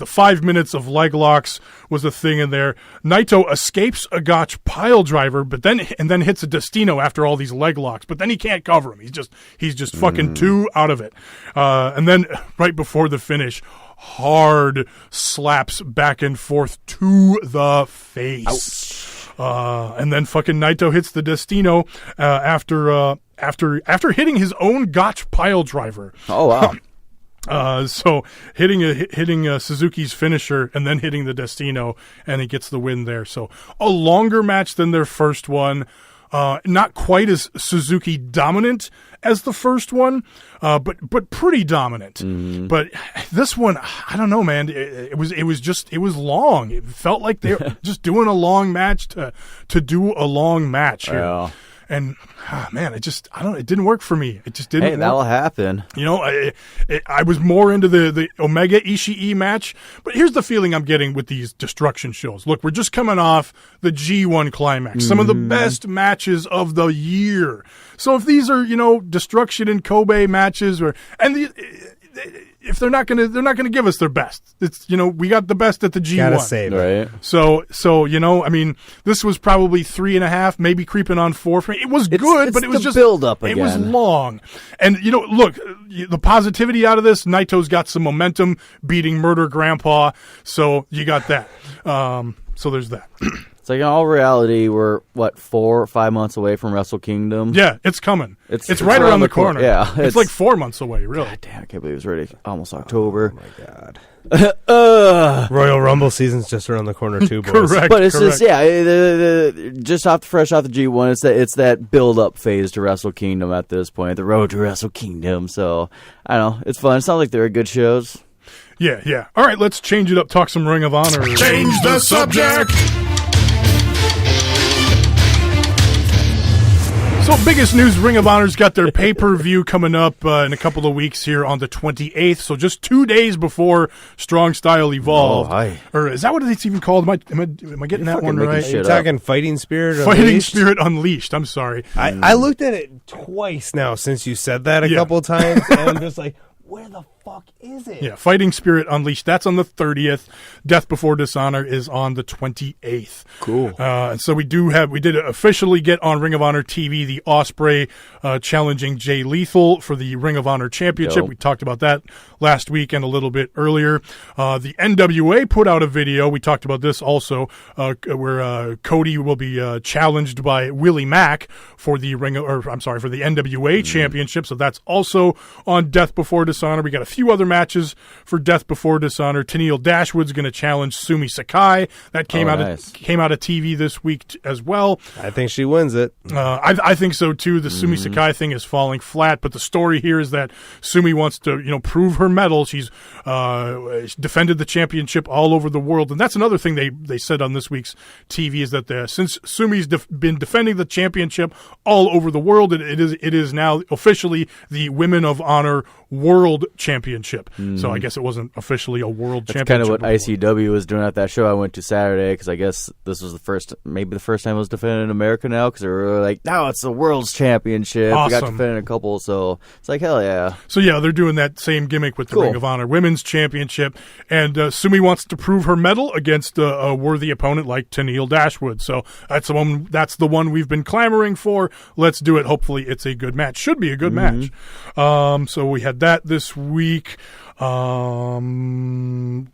5 minutes of leg locks was a thing in there. Naito escapes a Gotch pile driver, but then hits a Destino after all these leg locks. But then he can't cover him. He's just fucking 2 out of it. And then right before the finish, hard slaps back and forth to the face. And then fucking Naito hits the Destino after hitting his own Gotch pile driver. Oh wow. So hitting Suzuki's finisher and then hitting the Destino, and he gets the win there. So a longer match than their first one. Not quite as Suzuki dominant as the first one, but pretty dominant. But this one, I don't know, man. It was long. It felt like they were just doing a long match to do a long match here. Yeah. And man, it didn't work for me. It just didn't. Hey, that'll happen. I was more into the Omega Ishii match, but here's the feeling I'm getting with these Destruction shows. Look, we're just coming off the G1 climax, some of the best matches of the year. So if these are, Destruction and Kobe matches, if they're not gonna give us their best. It's we got the best at the G1. Gotta save it. Right. So this was probably 3.5, maybe creeping on 4 for me. It was good, it's but it was the just build up It was again. long, and look, the positivity out of this. Naito's got some momentum, beating Murder Grandpa. So you got that. So there's that. It's like in all reality, we're 4 or 5 months away from Wrestle Kingdom. Yeah, it's coming. It's right around the corner. Yeah, it's like 4 months away. Really. God damn, I can't believe it's already almost October. Oh my God. Royal Rumble season's just around the corner too, boys. Correct. But it's just just fresh off the G1. It's that build up phase to Wrestle Kingdom at this point, the road to Wrestle Kingdom. So I don't know, it's fun. It sounds like they're good shows. Yeah. All right, let's change it up. Talk some Ring of Honor. Change the subject. So, biggest news, Ring of Honor's got their pay-per-view coming up in a couple of weeks here on the 28th. So, just 2 days before Strong Style Evolved. Oh, hi. Or is that what it's even called? Am I getting that one making right? shit You're up. talking Fighting Spirit Fighting Unleashed? Spirit Unleashed. I'm sorry. I looked at it twice now since you said that a Yeah. couple of times, and I'm just like, where the fuck is it? Yeah, Fighting Spirit Unleashed. That's on the 30th. Death Before Dishonor is on the 28th. Cool. And so we did officially get on Ring of Honor TV the Ospreay challenging Jay Lethal for the Ring of Honor Championship. Dope. We talked about that last week and a little bit earlier. The NWA put out a video. We talked about this also, where Cody will be challenged by Willie Mack for the for the NWA Championship. So that's also on Death Before Dishonor. We got a few other matches for Death Before Dishonor. Tennille Dashwood's going to challenge Sumi Sakai. That came out of TV this week as well. I think she wins it. I think so too. The Sumi Sakai thing is falling flat, but the story here is that Sumi wants to prove her mettle. She's defended the championship all over the world, and that's another thing they said on this week's TV is that since Sumi's been defending the championship all over the world, it is now officially the Women of Honor World Championship. So I guess it wasn't officially a world That's championship. kind of what before. ICW was doing at that show I went to Saturday, because I guess this was the first time it was defended in America now, because they were like, now it's the World's Championship. We got Awesome. defended a couple, so it's like, hell yeah. So yeah, they're doing that same gimmick with the Cool. Ring of Honor Women's Championship, and Sumi wants to prove her mettle against a worthy opponent like Tennille Dashwood. So that's the one we've been clamoring for. Let's do it. Hopefully, it's a good match. Should be a good match. So we had that this week.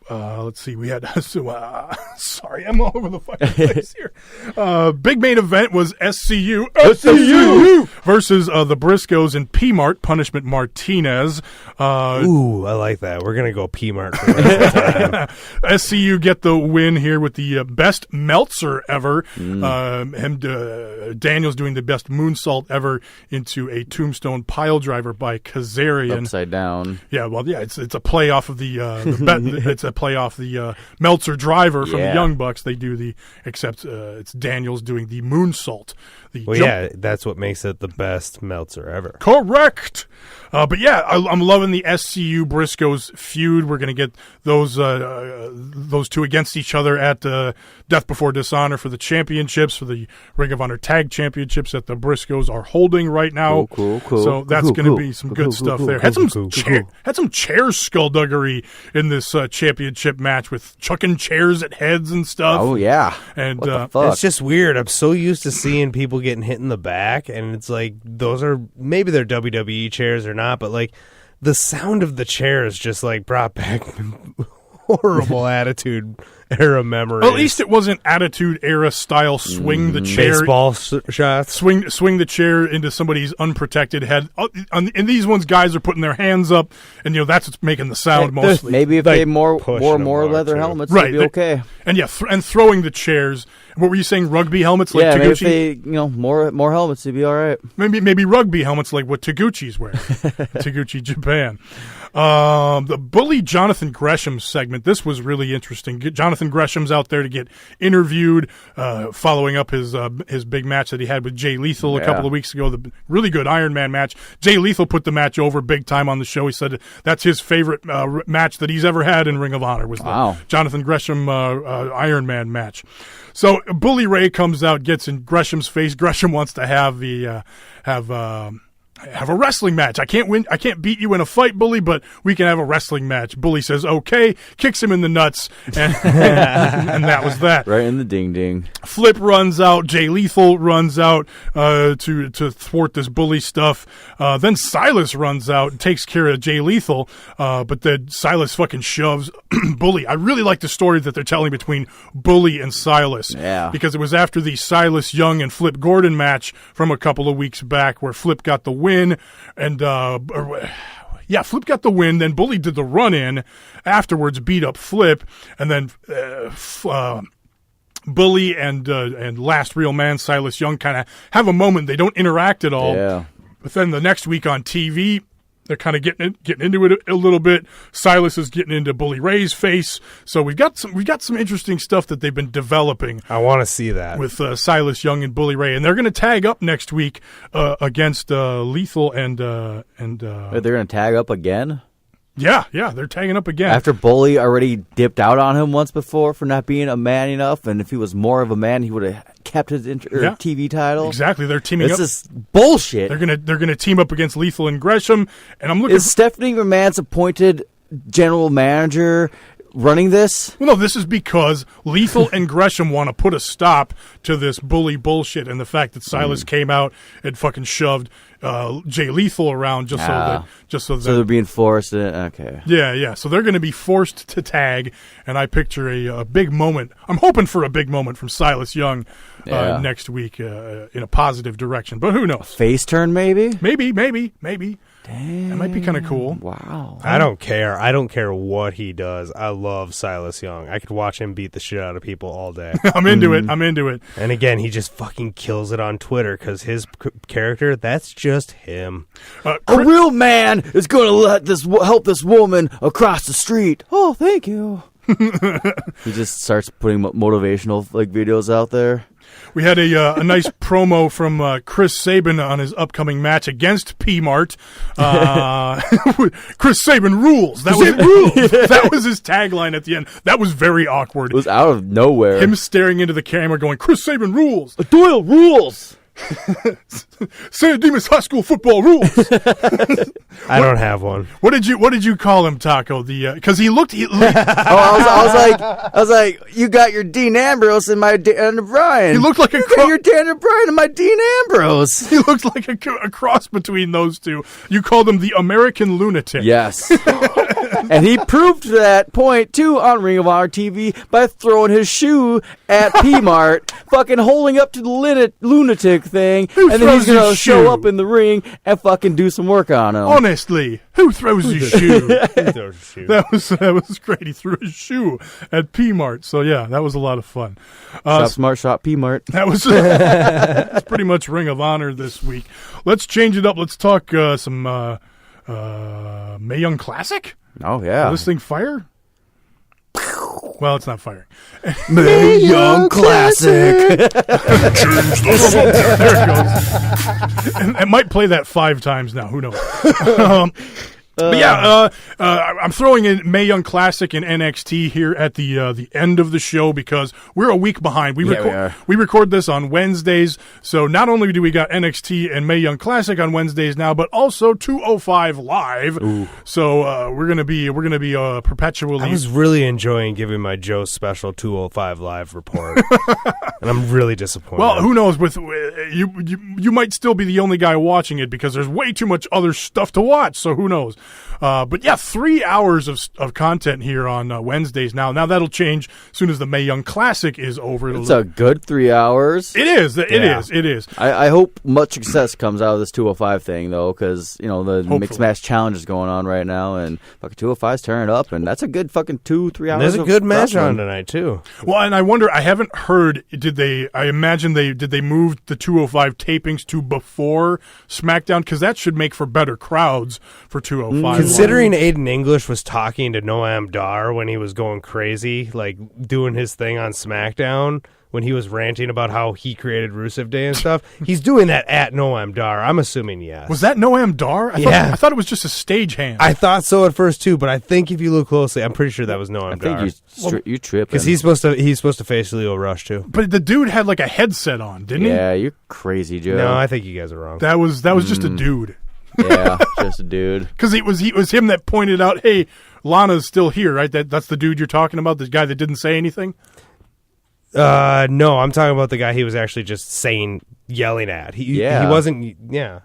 Let's see. We had sorry, I'm all over the fucking place here. Big main event was SCU versus the Briscoes and P-Mart, Punishment Martinez. Ooh, I like that. We're gonna go P-Mart for the rest of the time. SCU get the win here with the best Meltzer ever. Daniel's doing the best moonsault ever into a tombstone pile driver by Kazarian. Upside down. Yeah, well, yeah, it's a play off of the it's a play off the Meltzer driver from the Yeah. Young Bucks. They do except it's Daniels doing the moonsault. Well, yeah, that's what makes it the best Meltzer ever. Correct. But yeah, I'm loving the SCU Briscoes feud. We're going to get those two against each other at Death Before Dishonor for the championships, for the Ring of Honor Tag Championships that the Briscoes are holding right now. Cool. So that's going to be some good stuff there. Had some chair skullduggery in this championship match with chucking chairs at heads and stuff. Oh, yeah. And What the fuck? It's just weird. I'm so used to seeing people getting hit in the back, and it's like those are maybe they're WWE chairs or not, but like the sound of the chairs just like brought back horrible Attitude Era memories. At least it wasn't Attitude Era style swing the chair. baseball shots. Swing the chair into somebody's unprotected head. And these ones, guys are putting their hands up, and that's what's making the sound mostly. Maybe if Like they wore pushing more them more, leather too. helmets, Right, they'd be okay. And yeah, and throwing the chairs. What were you saying? Rugby helmets like Yeah, maybe if Taguchi? they, more helmets, they'd be all right. Maybe rugby helmets like what Taguchi's wearing. Taguchi Japan. The Bully Jonathan Gresham segment. This was really interesting. Jonathan Gresham's out there to get interviewed, following up his big match that he had with Jay Lethal a couple of weeks ago. The really good Iron Man match. Jay Lethal put the match over big time on the show. He said that's his favorite match that he's ever had in Ring of Honor was the Jonathan Gresham Iron Man match. So Bully Ray comes out, gets in Gresham's face. Gresham wants to have have a wrestling match. I can't win. I can't beat you in a fight, Bully, but we can have a wrestling match. Bully says, okay, kicks him in the nuts, and that was that. Right in the ding-ding. Flip runs out. Jay Lethal runs out to thwart this Bully stuff. Then Silas runs out and takes care of Jay Lethal, but then Silas fucking shoves Bully. I really like the story that they're telling between Bully and Silas. Yeah. Because it was after the Silas Young and Flip Gordon match from a couple of weeks back where Flip got the win, and Flip got the win. Then Bully did the run-in afterwards, beat up Flip, and then Bully and Last Real Man Silas Young kind of have a moment. They don't interact at all. Yeah. But then the next week on TV, they're kind of getting into it a little bit. Silas is getting into Bully Ray's face. So we've got some interesting stuff that they've been developing. I want to see that With Silas Young and Bully Ray, and they're going to tag up next week against Lethal and They're going to tag up again? yeah, they're tagging up again. After Bully already dipped out on him once before for not being a man enough, and if he was more of a man, he would have kept his TV title. Exactly, they're teaming up. This is bullshit. They're gonna team up against Lethal and Gresham, and I'm looking. Is Stephanie McMahon's appointed general manager running this? Well, no, this is because Lethal and Gresham want to put a stop to this Bully bullshit and the fact that Silas came out and fucking shoved Jay Lethal around just so that they're being forced. Okay. Yeah. So they're going to be forced to tag, and I picture a big moment. I'm hoping for a big moment from Silas Young next week in a positive direction, but who knows? Face turn, maybe? Maybe. Damn. That might be kind of cool. Wow. I don't care. I don't care what he does. I love Silas Young. I could watch him beat the shit out of people all day. I'm into it. And again, he just fucking kills it on Twitter because his character, that's just him. A real man is going to help this woman across the street. Oh, thank you. He just starts putting motivational videos out there. We had a nice promo from Chris Sabin on his upcoming match against P-Mart. Chris Sabin rules. That was his tagline at the end. That was very awkward. It was out of nowhere. Him staring into the camera going, Chris Sabin rules. Doyle rules. San Dimas High School football rules. I don't have one. What did you call him, Taco? Because he looked. I was like, you got your Dean Ambrose and my Dan O'Brien. He looked like your Dan O'Brien and my Dean Ambrose. He looked like a cross between those two. You called him the American Lunatic. Yes. And he proved that point, too, on Ring of Honor TV by throwing his shoe at P-Mart, fucking holding up to the lunatic thing, and then he's going to show up in the ring and fucking do some work on him. Honestly, who throws his shoe? That was great. He threw his shoe at P-Mart. So, yeah, that was a lot of fun. Shop Smart, Shop P-Mart. That was that's pretty much Ring of Honor this week. Let's change it up. Let's talk some Mae Young Classic. Oh, yeah. Will this thing fire? Well, it's not firing. Mae Young Classic. There it goes. And it might play that 5 times now. Who knows? But yeah, I'm throwing in Mae Young Classic and NXT here at the end of the show because we're a week behind. We record this on Wednesdays, so not only do we got NXT and Mae Young Classic on Wednesdays now, but also 205 Live. Ooh. So we're gonna be perpetually. I was really enjoying giving my Joe special 205 Live report, and I'm really disappointed. Well, who knows? With you might still be the only guy watching it because there's way too much other stuff to watch. So who knows? But yeah, 3 hours of content here on Wednesdays now. Now that'll change as soon as the Mae Young Classic is over. It's a good 3 hours. It is. It is. I hope much success comes out of this 205 thing, though, because, the Mixed Match Challenge is going on right now, and fucking 205's turning up, and that's a good fucking 2-3 hours. There's a good match on tonight, too. Well, and I wonder, I haven't heard, did they move the 205 tapings to before SmackDown? Because that should make for better crowds for 205. Considering Aiden English was talking to Noam Dar when he was going crazy, like doing his thing on SmackDown, when he was ranting about how he created Rusev Day and stuff, he's doing that at Noam Dar. I'm assuming yes. Was that Noam Dar? I thought it was just a stagehand. I thought so at first too, but I think if you look closely, I'm pretty sure that was Noam Dar. I think you tripping. Because he's supposed to face Leo Rush too. But the dude had like a headset on, didn't he? Yeah, you're crazy, Joe. No, I think you guys are wrong. That was just a dude. Yeah, just a dude. Because it was him that pointed out, hey, Lana's still here, right? That's the dude you're talking about, the guy that didn't say anything? No, I'm talking about the guy he was actually just yelling at. He wasn't, yeah.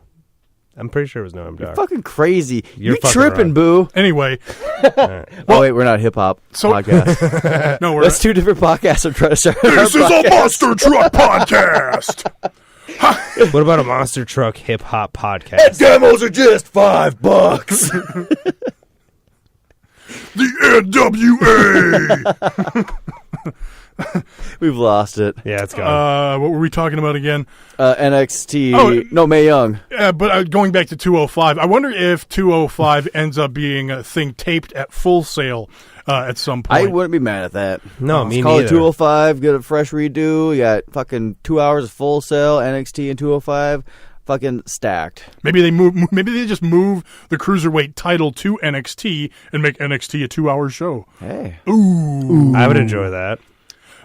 I'm pretty sure it was Noam Dar. Fucking crazy. You're You fucking tripping, right. boo. Anyway. Oh, wait, we're not hip-hop podcast. No, That's two different podcasts I'm trying to start. This is a Monster Truck podcast. What about a monster truck hip hop podcast? Demos are just $5. The NWA. We've lost it. Yeah, it's gone. What were we talking about again? NXT. Oh, no, Mae Young. But going back to 205, I wonder if 205 ends up being a thing taped at Full Sail at some point. I wouldn't be mad at that. No, me Call neither. it 205, get a fresh redo. You got fucking 2 hours of Full Sail, NXT and 205. Fucking stacked. Maybe they just move the Cruiserweight title to NXT and make NXT a 2-hour show. Hey. Ooh. I would enjoy that.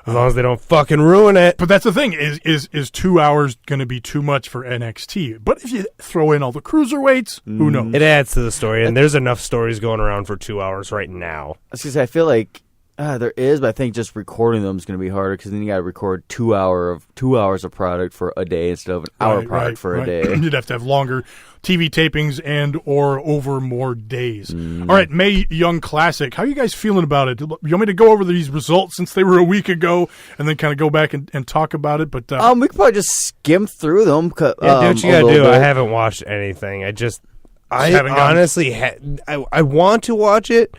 As long as they don't fucking ruin it. But that's the thing, is 2 hours going to be too much for NXT? But if you throw in all the Cruiserweights, who knows? It adds to the story, and there's enough stories going around for 2 hours right now. I was gonna say, I feel like there is, but I think just recording them is going to be harder because then you got to record 2 hours of product for a day instead of an hour product for a day. You'd have to have longer TV tapings and or over more days. All right, Mae Young Classic. How are you guys feeling about it? You want me to go over these results since they were a week ago and then kind of go back and talk about it? But we could probably just skim through them. Yeah, do what you gotta do. I haven't watched anything. I honestly I want to watch it,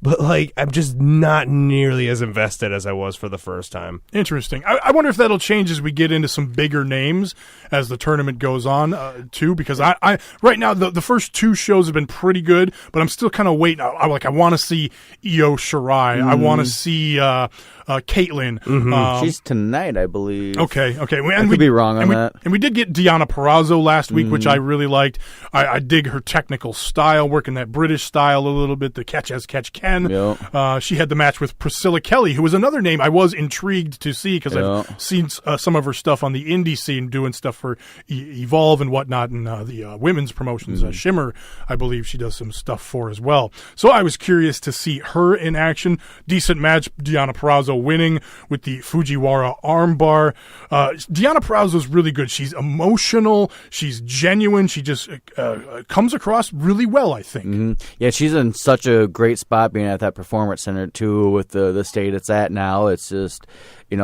but I'm just not nearly as invested as I was for the first time. Interesting. I wonder if that'll change as we get into some bigger names as the tournament goes on, too. Because I right now the first 2 shows have been pretty good, but I'm still kind of waiting. I want to see Io Shirai. I want to see Caitlyn. She's tonight, I believe. Okay. I could be wrong on that. And we did get Deonna Purrazzo last week, which I really liked. I dig her technical style, working that British style a little bit, the catch as catch can. Yep. She had the match with Priscilla Kelly, who was another name I was intrigued to see because I've seen some of her stuff on the indie scene, doing stuff for Evolve and whatnot, and the women's promotions, Shimmer, I believe she does some stuff for as well. So I was curious to see her in action. Decent match, Deonna Purrazzo winning with the Fujiwara armbar. Deonna Purrazzo's really good. She's emotional. She's genuine. She just comes across really well, I think. Yeah, she's in such a great spot being at that performance center too, with the state it's at now. It's just,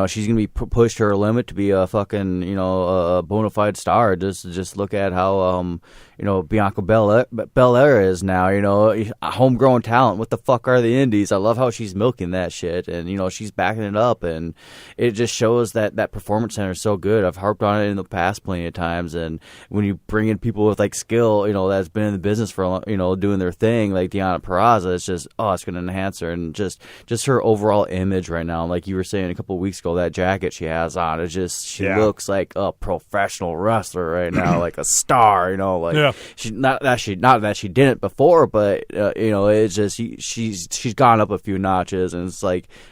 she's gonna be pushed to her limit to be a fucking, a bona fide star. Just look at how Bianca Belair is now. A homegrown talent. What the fuck are the indies? I love how she's milking that shit, and she's backing it up, and it just shows that performance center is so good. I've harped on it in the past plenty of times, and when you bring in people with skill, that's been in the business for doing their thing, like Deonna Purrazzo, it's just it's going to enhance her, and just her overall image right now. Like you were saying a couple of weeks ago, that jacket she has on, it's just she looks like a professional wrestler right now, like a star. She not that she didn't before, but it's just she's gone up a few notches, and it's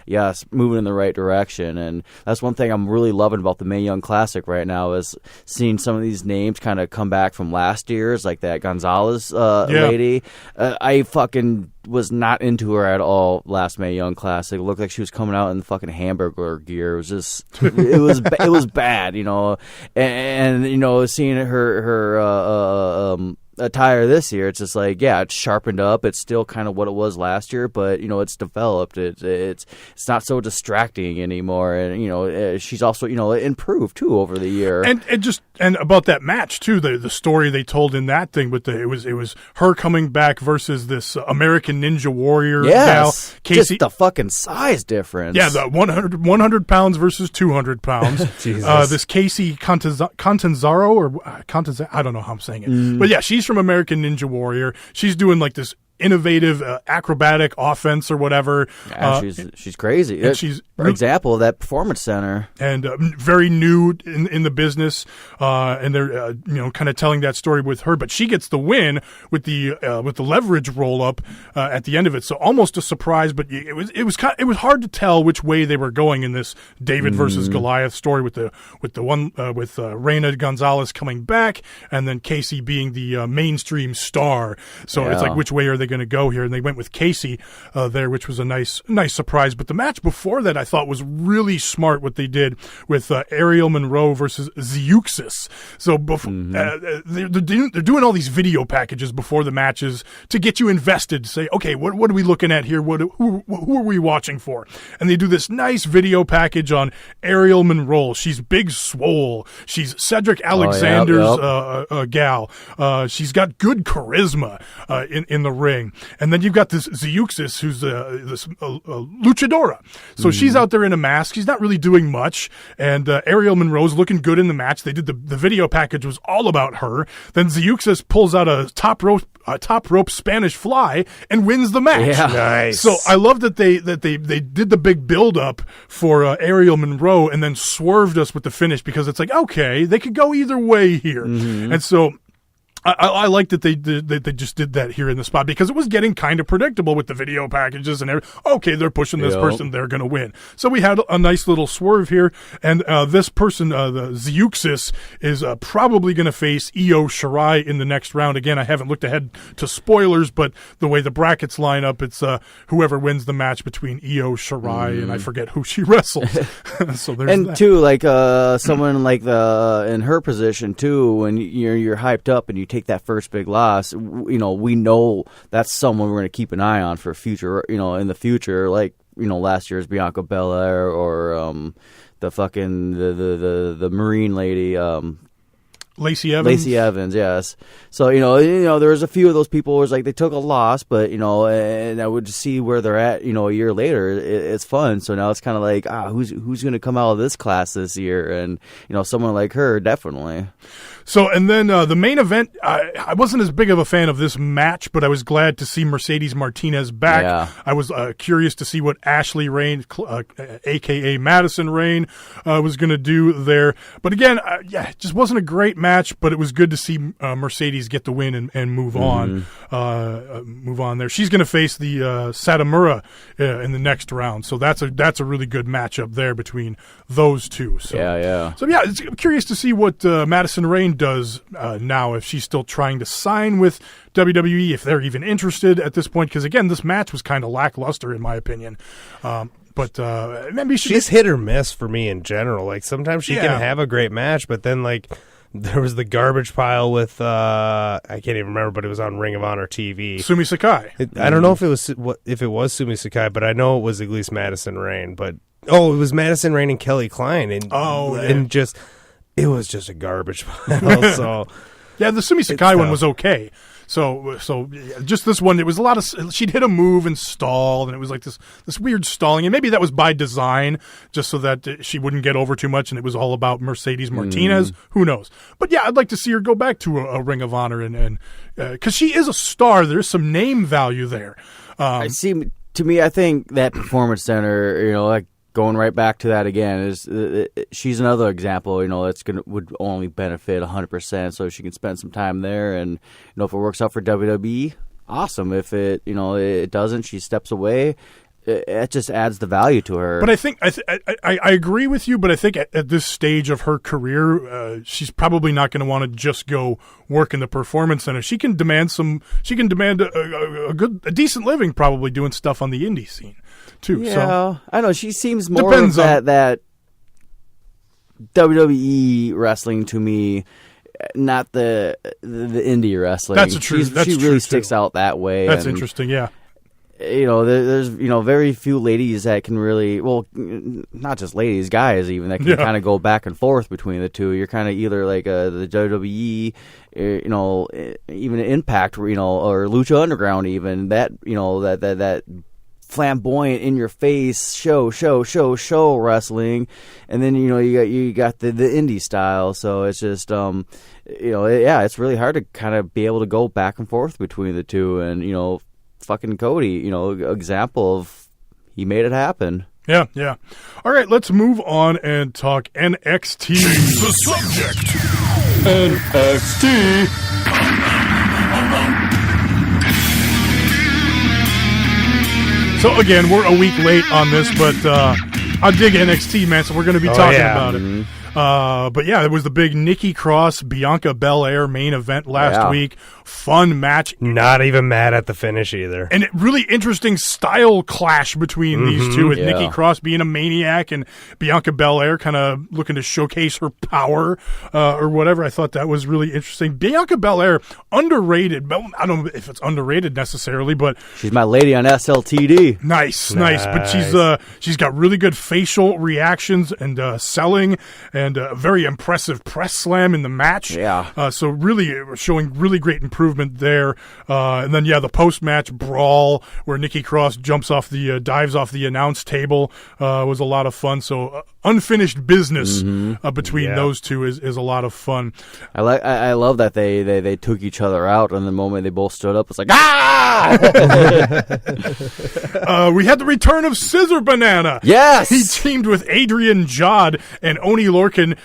yes, moving in the right direction. And that's one thing I'm really loving about the Mae Young Classic right now is seeing some of these names kind of come back from last year's, like that Gonzalez lady. I fucking was not into her at all last Mae Young Classic. It looked like she was coming out in the fucking hamburger gear. It was just it was bad, and seeing her attire this year, it's just it's sharpened up. It's still kind of what it was last year, but it's developed. It's not so distracting anymore, and she's also improved too over the year. And about that match too, the story they told in that thing, but it was her coming back versus this American Ninja Warrior gal, Casey. Just the fucking size difference. Yeah, the 100 pounds versus 200 pounds. This Casey Contanzaro or Contanzaro, I don't know how I'm saying it, but yeah, she's from American Ninja Warrior. She's doing this innovative acrobatic offense or whatever. Yeah, she's crazy. And she's for example of that performance center, and very new in the business, and they're kind of telling that story with her. But she gets the win with the leverage roll up at the end of it. So almost a surprise, but it was hard to tell which way they were going in this David versus Goliath story with the one with Reina Gonzalez coming back and then Casey being the mainstream star. So it's like, which way are they going to go here? And they went with Casey there, which was a nice surprise. But the match before that I thought was really smart what they did with Ariel Monroe versus Zeuxis. So before they're doing all these video packages before the matches to get you invested. To say, okay, what are we looking at here? Who are we watching for? And they do this nice video package on Ariel Monroe. She's big swole. She's Cedric Alexander's gal. She's got good charisma in the ring. And then you've got this Zeuxis, who's this luchadora. So she's out there in a mask. She's not really doing much. And Ariel Monroe's looking good in the match. They did the video package was all about her. Then Zeuxis pulls out a top rope Spanish fly and wins the match. Yeah. Nice. So I love that they did the big build up for Ariel Monroe and then swerved us with the finish, because it's like, okay, they could go either way here. And so I like that they just did that here in the spot, because it was getting kind of predictable with the video packages and everything. Okay, they're pushing this person, they're going to win. So we had a nice little swerve here, and this person, the Zeuxis, is probably going to face Io Shirai in the next round. Again, I haven't looked ahead to spoilers, but the way the brackets line up, it's whoever wins the match between Io Shirai and I forget who she wrestles. So there's and that. too, like someone like in her position too, when you're hyped up and you take that first big loss, we know that's someone we're going to keep an eye on for future, in the future, like, last year's Bianca Belair or the fucking the Marine lady, Lacey Evans. Lacey Evans, yes. So there was a few of those people where it's like they took a loss, but and I would just see where they're at. A year later, it's fun. So now it's kind of like, who's going to come out of this class this year? And someone like her, definitely. So, and then the main event, I wasn't as big of a fan of this match, but I was glad to see Mercedes Martinez back. Yeah. I was curious to see what Ashley Rain, a.k.a. Madison Rain, was going to do there. But again, it just wasn't a great match, but it was good to see Mercedes get the win and move on. Move on there. She's going to face the Satomura in the next round. So that's a really good matchup there between those two. So, So I'm curious to see what Madison Rain does now, if she's still trying to sign with WWE, if they're even interested at this point, because again, this match was kind of lackluster in my opinion. But maybe she's hit or miss for me in general. Like sometimes she can have a great match, but then like there was the garbage pile with I can't even remember, but it was on Ring of Honor TV. Sumi Sakai. I don't know if it was Sumi Sakai, but I know it was at least Madison Rain. But it was Madison Rain and Kelly Klein, and just. It was just a garbage pile. So, the Sumi Sakai one was okay. So just this one, it was a lot of. She'd hit a move and stall, and it was like this weird stalling, and maybe that was by design, just so that she wouldn't get over too much, and it was all about Mercedes Martinez. Who knows? But I'd like to see her go back to a Ring of Honor, and because she is a star, there's some name value there. I see. To me, I think that Performance Center, like. Going right back to that again is she's another example, that's would only benefit 100%. So she can spend some time there, and if it works out for WWE, awesome. If it it doesn't, she steps away. It just adds the value to her. But I think I agree with you. But I think at this stage of her career, she's probably not going to want to just go work in the Performance Center. She can demand a decent living, probably doing stuff on the indie scene too. Yeah, so I know she seems more of that WWE wrestling to me, not the indie wrestling. That's true. She really sticks out that way. That's interesting. Yeah. There's very few ladies that can really, not just ladies, guys even, that can kind of go back and forth between the two. You're kind of either like the WWE, even Impact, or Lucha Underground, even that that flamboyant, in your face show wrestling, and then you got the indie style. So it's just it's really hard to kind of be able to go back and forth between the two, and fucking Cody, example of he made it happen. Yeah, yeah. All right, let's move on and talk NXT. Change the subject. NXT. So again, we're a week late on this, but I dig NXT, man, so we're going to be talking about it. But yeah, it was the big Nikki Cross, Bianca Belair main event last week. Fun match. Not even mad at the finish either. And a really interesting style clash between these two, with Nikki Cross being a maniac and Bianca Belair kind of looking to showcase her power or whatever. I thought that was really interesting. Bianca Belair, underrated. Well, I don't know if it's underrated necessarily, but she's my lady on SLTD. Nice. But she's got really good facial reactions and selling, and a very impressive press slam in the match. Yeah. So really showing really great improvement there. And then, the post-match brawl where Nikki Cross dives off the announce table was a lot of fun. So unfinished business between those two is a lot of fun. I love that they took each other out, and the moment they both stood up, it's like, we had the return of Scissor Banana. Yes! He teamed with Adrian Jod and Oni Lorcan.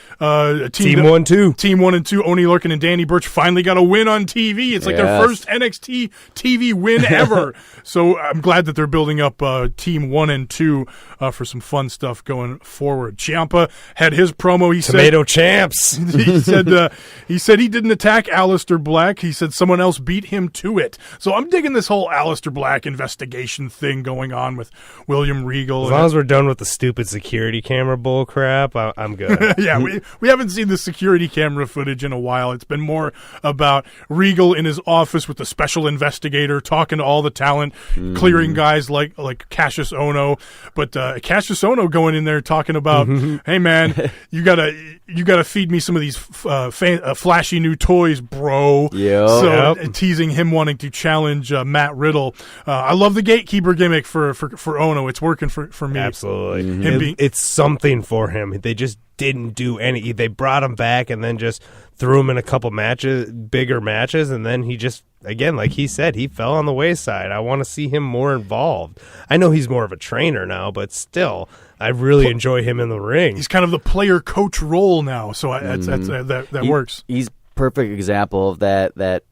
Team 1-2. Team 1 and 2. Oni Lorcan and Danny Burch finally got a win on TV. It's like their first NXT TV win ever. So I'm glad that they're building up Team 1 and 2 for some fun stuff going forward. Ciampa had his promo. He Tomato champs. He said he didn't attack Aleister Black. He said someone else beat him to it. So I'm digging this whole Aleister Black investigation thing going on with William Regal. As long as we're done with the stupid security camera bull crap, I'm good. Yeah, we haven't seen the security camera footage in a while. It's been more about Regal in his office with the special investigator talking to all the talent, clearing guys like Cassius Ohno. But Cassius Ohno going in there talking about, hey man, you gotta feed me some of these flashy new toys, bro. Yeah. So teasing him wanting to challenge Matt Riddle. I love the gatekeeper gimmick for Ohno. It's working for me. Absolutely. It's something for him. They just didn't do any. They brought him back and then just threw him in a couple bigger matches, and then he just, again, like he said, he fell on the wayside. I want to see him more involved. I know he's more of a trainer now, but still, I really enjoy him in the ring. He's kind of the player coach role now, so that works. He's perfect example of that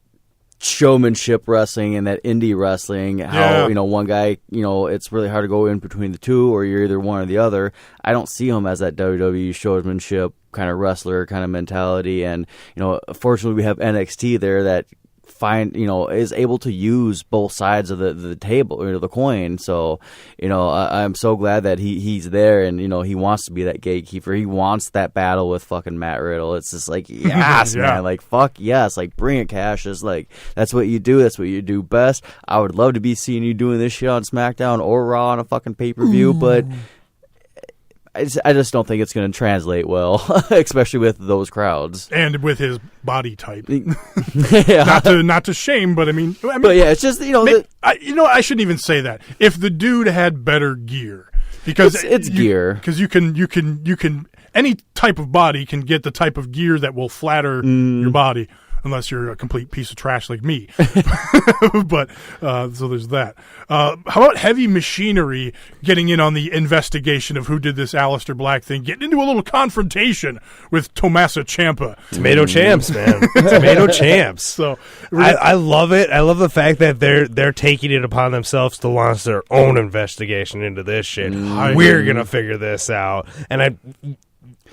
showmanship wrestling and that indie wrestling, how one guy, it's really hard to go in between the two, or you're either one or the other. I don't see him as that WWE showmanship kind of wrestler kind of mentality, and fortunately we have NXT there that is able to use both sides of the table, the coin. So I'm so glad that he's there, and he wants to be that gatekeeper. He wants that battle with fucking Matt Riddle. It's just like, yes, man, like fuck yes, like bring it, Cassius. Like that's what you do. That's what you do best. I would love to be seeing you doing this shit on SmackDown or Raw on a fucking pay-per-view, but I just don't think it's going to translate well, especially with those crowds and with his body type. Yeah. Not to shame, but I mean, but yeah, it's just I shouldn't even say that. If the dude had better gear, because it's gear, because you can any type of body can get the type of gear that will flatter your body. Unless you're a complete piece of trash like me. But, so there's that. How about Heavy Machinery getting in on the investigation of who did this Aleister Black thing, getting into a little confrontation with Tommaso Ciampa. Tomato champs, man. Tomato champs. So I love it. I love the fact that they're taking it upon themselves to launch their own investigation into this shit. We're going to figure this out. And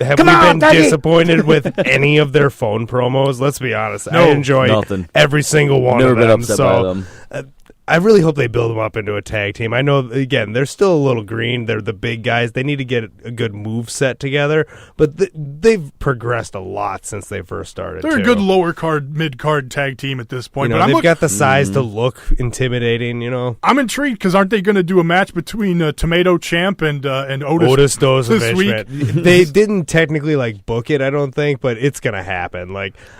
Have we been disappointed with any of their phone promos? Let's be honest. No, I enjoyed every single one Never of them. been upset by them. I really hope they build them up into a tag team. I know, again, they're still a little green. They're the big guys. They need to get a good move set together. But they've progressed a lot since they first started. They're a good lower card, mid card tag team at this point. But they've got the size to look intimidating. I'm intrigued because aren't they going to do a match between Tomato Champ and Otis Dozovich this week? They didn't technically book it, I don't think, but it's going to happen.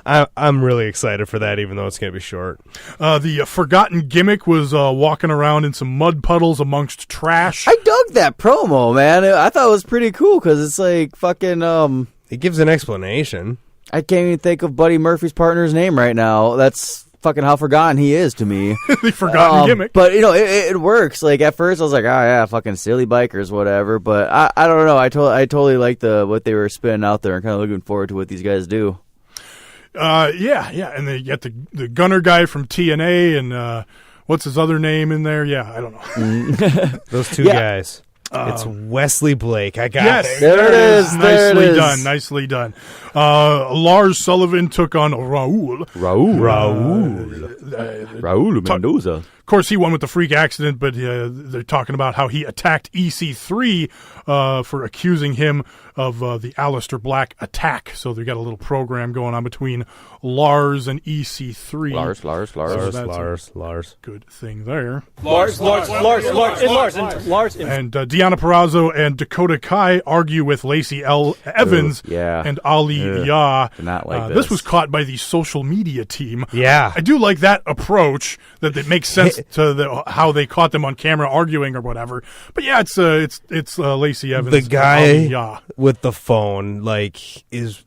I'm really excited for that, even though it's going to be short. The Forgotten Gimmick was walking around in some mud puddles amongst trash. I dug that promo, man. I thought it was pretty cool because it's like fucking. It gives an explanation. I can't even think of Buddy Murphy's partner's name right now. That's fucking how forgotten he is to me. The forgotten gimmick. But, it works. Like, at first I was like, oh, yeah, fucking silly bikers, whatever. But I don't know. I totally like what they were spinning out there and kind of looking forward to what these guys do. Yeah. And they get the gunner guy from TNA and what's his other name in there? Yeah, I don't know. Those two guys. It's Wesley Blake. I got it. There it is. Nicely done. Lars Sullivan took on Raul Mendoza. Of course, he won with the freak accident, but they're talking about how he attacked EC3 for accusing him of the Aleister Black attack. So they got a little program going on between Lars and EC3. Lars. Good thing there. Lars. And Deonna Purrazzo and Dakota Kai argue with Lacey Evans and Ali Ya. Not like this was caught by the social media team. Yeah. I do like that approach, that it makes sense to how they caught them on camera arguing or whatever. But yeah, it's Lacey Evans. The guy and Ali Ya. with the phone, is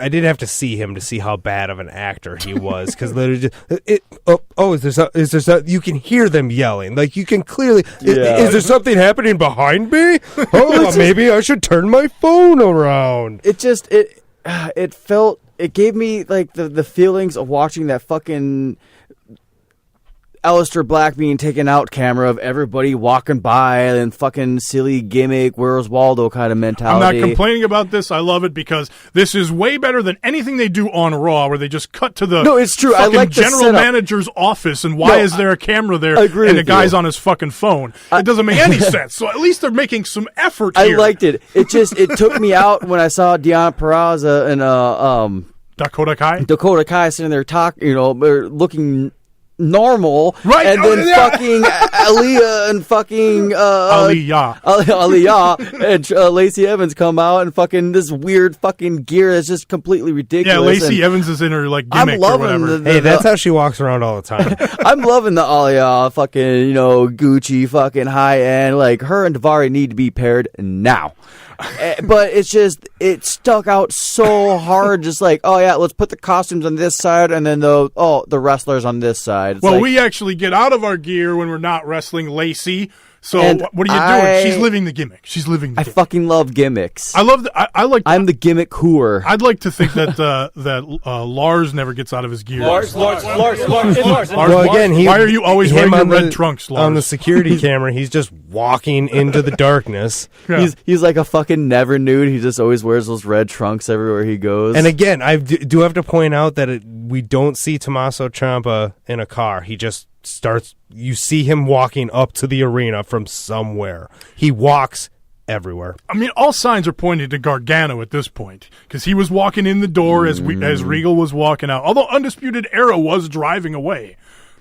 I did have to see him to see how bad of an actor he was, because literally, is there something? You can hear them yelling, like you can clearly. Is there something happening behind me? Oh, maybe I should turn my phone around. It gave me like the feelings of watching that fucking Aleister Black being taken out camera of everybody walking by and fucking silly gimmick, where's Waldo kind of mentality. I'm not complaining about this. I love it because this is way better than anything they do on Raw, where they just cut to the it's true. fucking I like the general setup. Manager's office, and why is there a camera there I agree and with the guy's you. on his fucking phone? It doesn't make any sense. So at least they're making some effort here. I liked it. It took me out when I saw Deonna Purrazzo and Dakota Kai sitting there looking normal, right? And then fucking Aaliyah and fucking Aliyah and Lacey Evans come out and fucking this weird fucking gear that's just completely ridiculous. Yeah, Lacey Evans is in her gimmick or whatever. That's how she walks around all the time. I'm loving the Aliyah fucking Gucci fucking high end. Like her and Davari need to be paired now. But it stuck out so hard. Just like, oh yeah, let's put the costumes on this side and then the wrestlers on this side. It's we actually get out of our gear when we're not wrestling Lacey. So And what are you doing? She's living the gimmick. I fucking love gimmicks. I love that. I'm the gimmick hooer. I'd like to think that Lars never gets out of his gear. Lars. Well, again, why are you always wearing your red trunks, Lars? On the security camera, he's just walking into the darkness. Yeah. He's like a fucking never nude. He just always wears those red trunks everywhere he goes. And again, I do have to point out that we don't see Tommaso Ciampa in a car. He just starts. You see him walking up to the arena from somewhere. He walks everywhere. I mean, all signs are pointing to Gargano at this point, because he was walking in the door as Regal was walking out. Although Undisputed Era was driving away,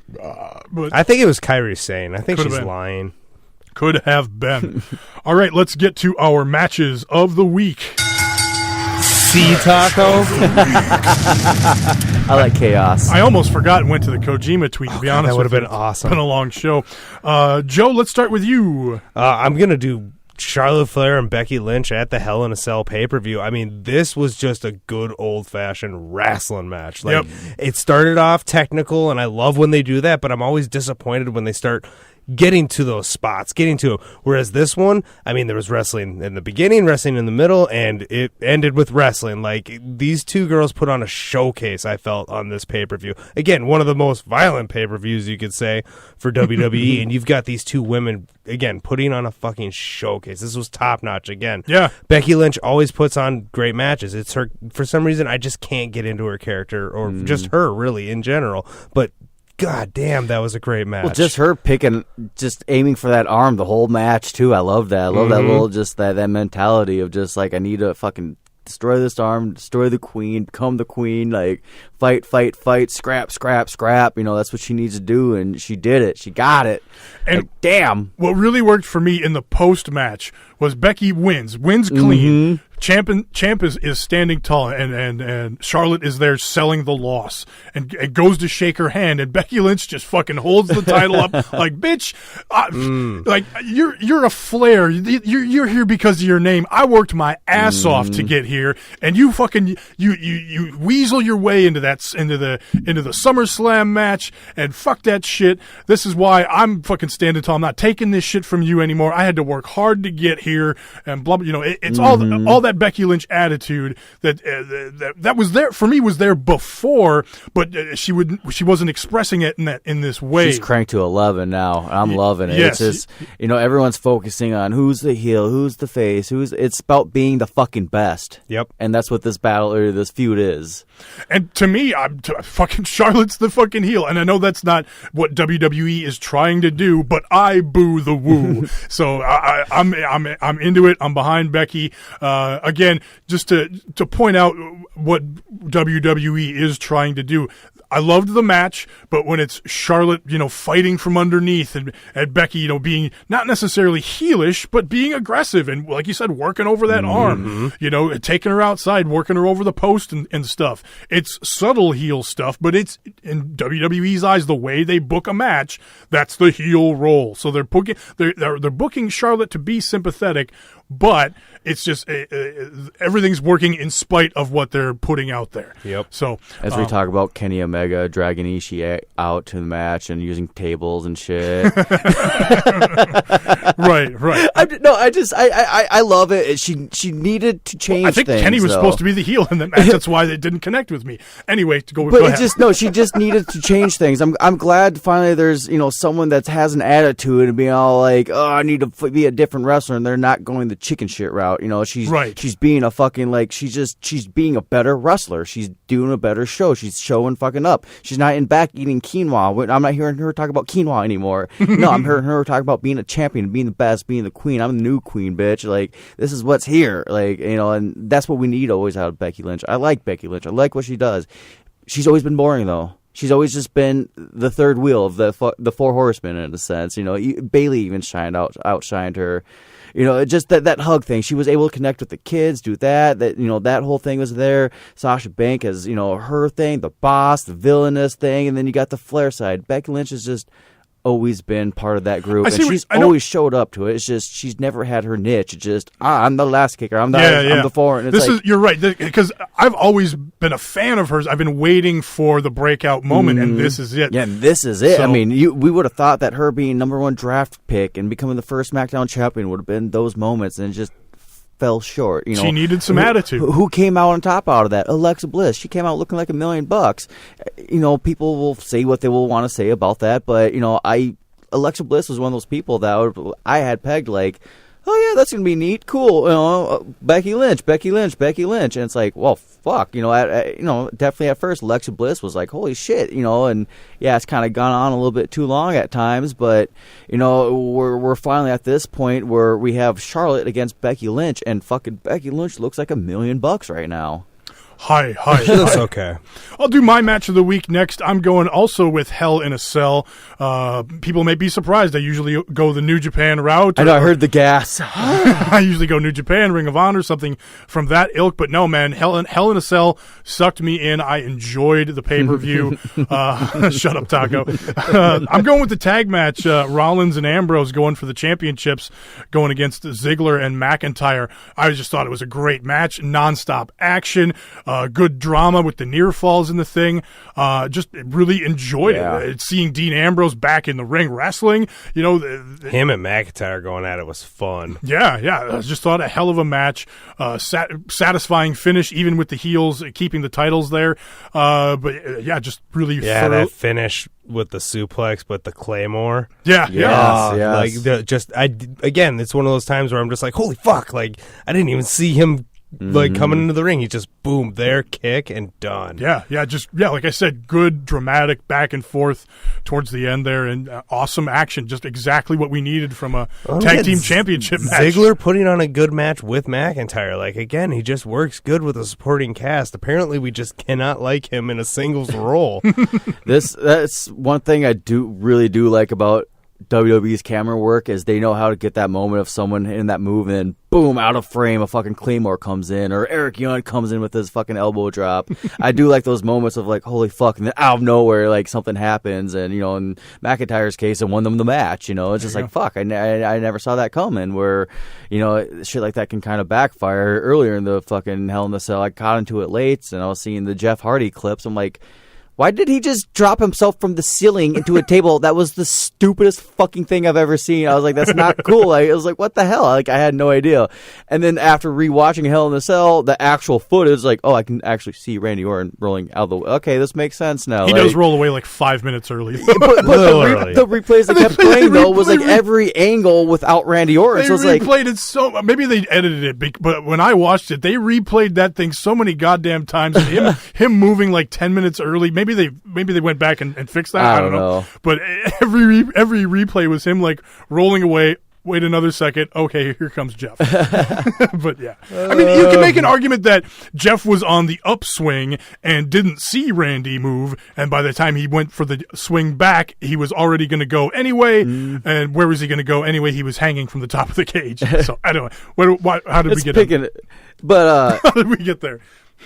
but I think it was Kairi Sane. I think she's been lying. Could have been. All right, let's get to our matches of the week. Sea Taco. I like chaos. I almost forgot and went to the Kojima tweet, to be honest. That would have with been you. awesome. It's been a long show. Joe, let's start with you. I'm going to do Charlotte Flair and Becky Lynch at the Hell in a Cell pay-per-view. I mean, this was just a good old-fashioned wrestling match. Like, It started off technical, and I love when they do that, but I'm always disappointed when they start getting to those spots, getting to them. Whereas this one, I mean, there was wrestling in the beginning, wrestling in the middle, and it ended with wrestling. Like, these two girls put on a showcase, I felt, on this pay-per-view. Again, one of the most violent pay-per-views, you could say, for WWE, and you've got these two women, again, putting on a fucking showcase. This was top-notch again. Yeah. Becky Lynch always puts on great matches. It's her, for some reason, I just can't get into her character, or just her, really, in general. But God damn, that was a great match. Well, just her just aiming for that arm the whole match, too. I love that. I love that little, just that mentality of just like, I need to fucking destroy this arm, destroy the queen, become the queen, like, fight, scrap. That's what she needs to do, and she did it. She got it. And like, damn. What really worked for me in the post-match was Becky wins clean. Champ is standing tall, and Charlotte is there selling the loss, and goes to shake her hand, and Becky Lynch just fucking holds the title up like, bitch, like you're a Flair, you're here because of your name. I worked my ass off to get here, and you fucking you weasel your way into that. into the SummerSlam match, and fuck that shit. This is why I'm fucking standing tall. I'm not taking this shit from you anymore. I had to work hard to get here, and blah, blah. You know, it's all that Becky Lynch attitude that was there for me, was there before, but she wasn't expressing it in this way. She's cranked to 11 now. I'm loving it. Yes. It's just, you know, everyone's focusing on who's the heel, who's the face, it's about being the fucking best. Yep. And that's what this battle or this feud is. And to me, fucking Charlotte's the fucking heel, and I know that's not what WWE is trying to do, but I boo the woo. So I'm into it. I'm behind Becky. Again, just to point out what WWE is trying to do. I loved the match, but when it's Charlotte, you know, fighting from underneath, and Becky, you know, being not necessarily heelish, but being aggressive, and like you said, working over that arm, you know, taking her outside, working her over the post and stuff. It's subtle heel stuff, but it's, in WWE's eyes, the way they book a match, that's the heel role. So they're booking Charlotte to be sympathetic, but it's just everything's working in spite of what they're putting out there. Yep. So as we talk about Kenny Omega dragging Ishii out to the match and using tables and shit. right. I love it. She needed to change. I think things, Kenny was though. supposed to be the heel in the match. That's why they didn't connect with me. Anyway, go But ahead. she just needed to change things. I'm glad finally there's, you know, someone that has an attitude and being all like, oh, I need to be a different wrestler, and they're not going the chicken shit route. You know, she's being a fucking, like, she's being a better wrestler. She's doing a better show. She's showing fucking up. She's not in back eating quinoa. I'm not hearing her talk about quinoa anymore. No, I'm hearing her talk about being a champion, being the best, being the queen. I'm the new queen, bitch. Like, this is what's here. Like, you know, and that's what we need always out of Becky Lynch. I like Becky Lynch. I like what she does. She's always been boring, though. She's always just been the third wheel of the four horsemen, in a sense. You know, Bayley even outshined her. You know, just that hug thing. She was able to connect with the kids, do that. That, you know, that whole thing was there. Sasha Banks has, you know, her thing, the boss, the villainous thing, and then you got the Flair side. Becky Lynch has just always been part of that group, and she's always showed up to it. It's just she's never had her niche. It's just I'm the last kicker. I'm the forward. And it's you're right, because I've always been a fan of hers. I've been waiting for the breakout moment, and this is it. Yeah, and this is it. So, I mean, we would have thought that her being #1 draft pick and becoming the first SmackDown champion would have been those moments, and just fell short. You know, she needed some attitude. Who came out on top out of that? Alexa Bliss. She came out looking like $1 million. You know, people will say what they will want to say about that, but, you know, Alexa Bliss was one of those people that I had pegged like, oh yeah, that's gonna be neat, cool. You know, Becky Lynch, and it's like, well, fuck. You know, definitely at first, Alexa Bliss was like, holy shit, you know, and yeah, it's kind of gone on a little bit too long at times, but you know, we're finally at this point where we have Charlotte against Becky Lynch, and fucking Becky Lynch looks like $1 million right now. Hi. That's okay. I'll do my match of the week next. I'm going also with Hell in a Cell. People may be surprised. I usually go the New Japan route. I know, I heard the gas. I usually go New Japan, Ring of Honor, something from that ilk. But no, man, Hell in a Cell sucked me in. I enjoyed the pay-per-view. Shut up, Taco. I'm going with the tag match. Rollins and Ambrose going for the championships, going against Ziggler and McIntyre. I just thought it was a great match. Nonstop action. Good drama with the near falls in the thing. Just really enjoyed it. Seeing Dean Ambrose back in the ring wrestling, you know, him and McIntyre going at it was fun. Yeah. I just thought a hell of a match. Satisfying finish, even with the heels keeping the titles there. But just really. Yeah, that finish with the suplex, but the Claymore. Yeah. Yes. Like again, it's one of those times where I'm just like, holy fuck! Like I didn't even see him. Like coming into the ring, he just boom, there, kick, and done. Yeah, like I said, good dramatic back and forth towards the end there, and awesome action, just exactly what we needed from a tag team championship match. Ziggler putting on a good match with McIntyre. Like again, he just works good with a supporting cast. Apparently, we just cannot like him in a singles role. That's one thing I really do like about WWE's camera work is they know how to get that moment of someone in that move and then boom, out of frame, a fucking Claymore comes in, or Eric Young comes in with his fucking elbow drop. I do like those moments of like, holy fuck, and then out of nowhere, like something happens, and in McIntyre's case, it won them the match. It's just like, fuck, I never saw that coming. Where shit like that can kind of backfire. Earlier in the fucking Hell in the Cell, I caught into it late, and I was seeing the Jeff Hardy clips. I'm like, why did he just drop himself from the ceiling into a table? That was the stupidest fucking thing I've ever seen. I was like, that's not cool. I was like, what the hell? Like, I had no idea. And then after rewatching Hell in the Cell, the actual footage, like, oh, I can actually see Randy Orton rolling out of the way. Okay, this makes sense now. He does roll away like 5 minutes early. but the replays they kept playing, though, was like every angle without Randy Orton. So it's like, replayed it so... Maybe they edited it, but when I watched it, they replayed that thing so many goddamn times. And him moving like 10 minutes early. Maybe they went back and fixed that. I don't know. But every replay was him like rolling away. Wait another second. Okay, here comes Jeff. But yeah, I mean, you can make an argument that Jeff was on the upswing and didn't see Randy move, and by the time he went for the swing back, he was already going to go anyway. And where was he going to go anyway? He was hanging from the top of the cage. So I don't know. How did we get it? But how did we get there?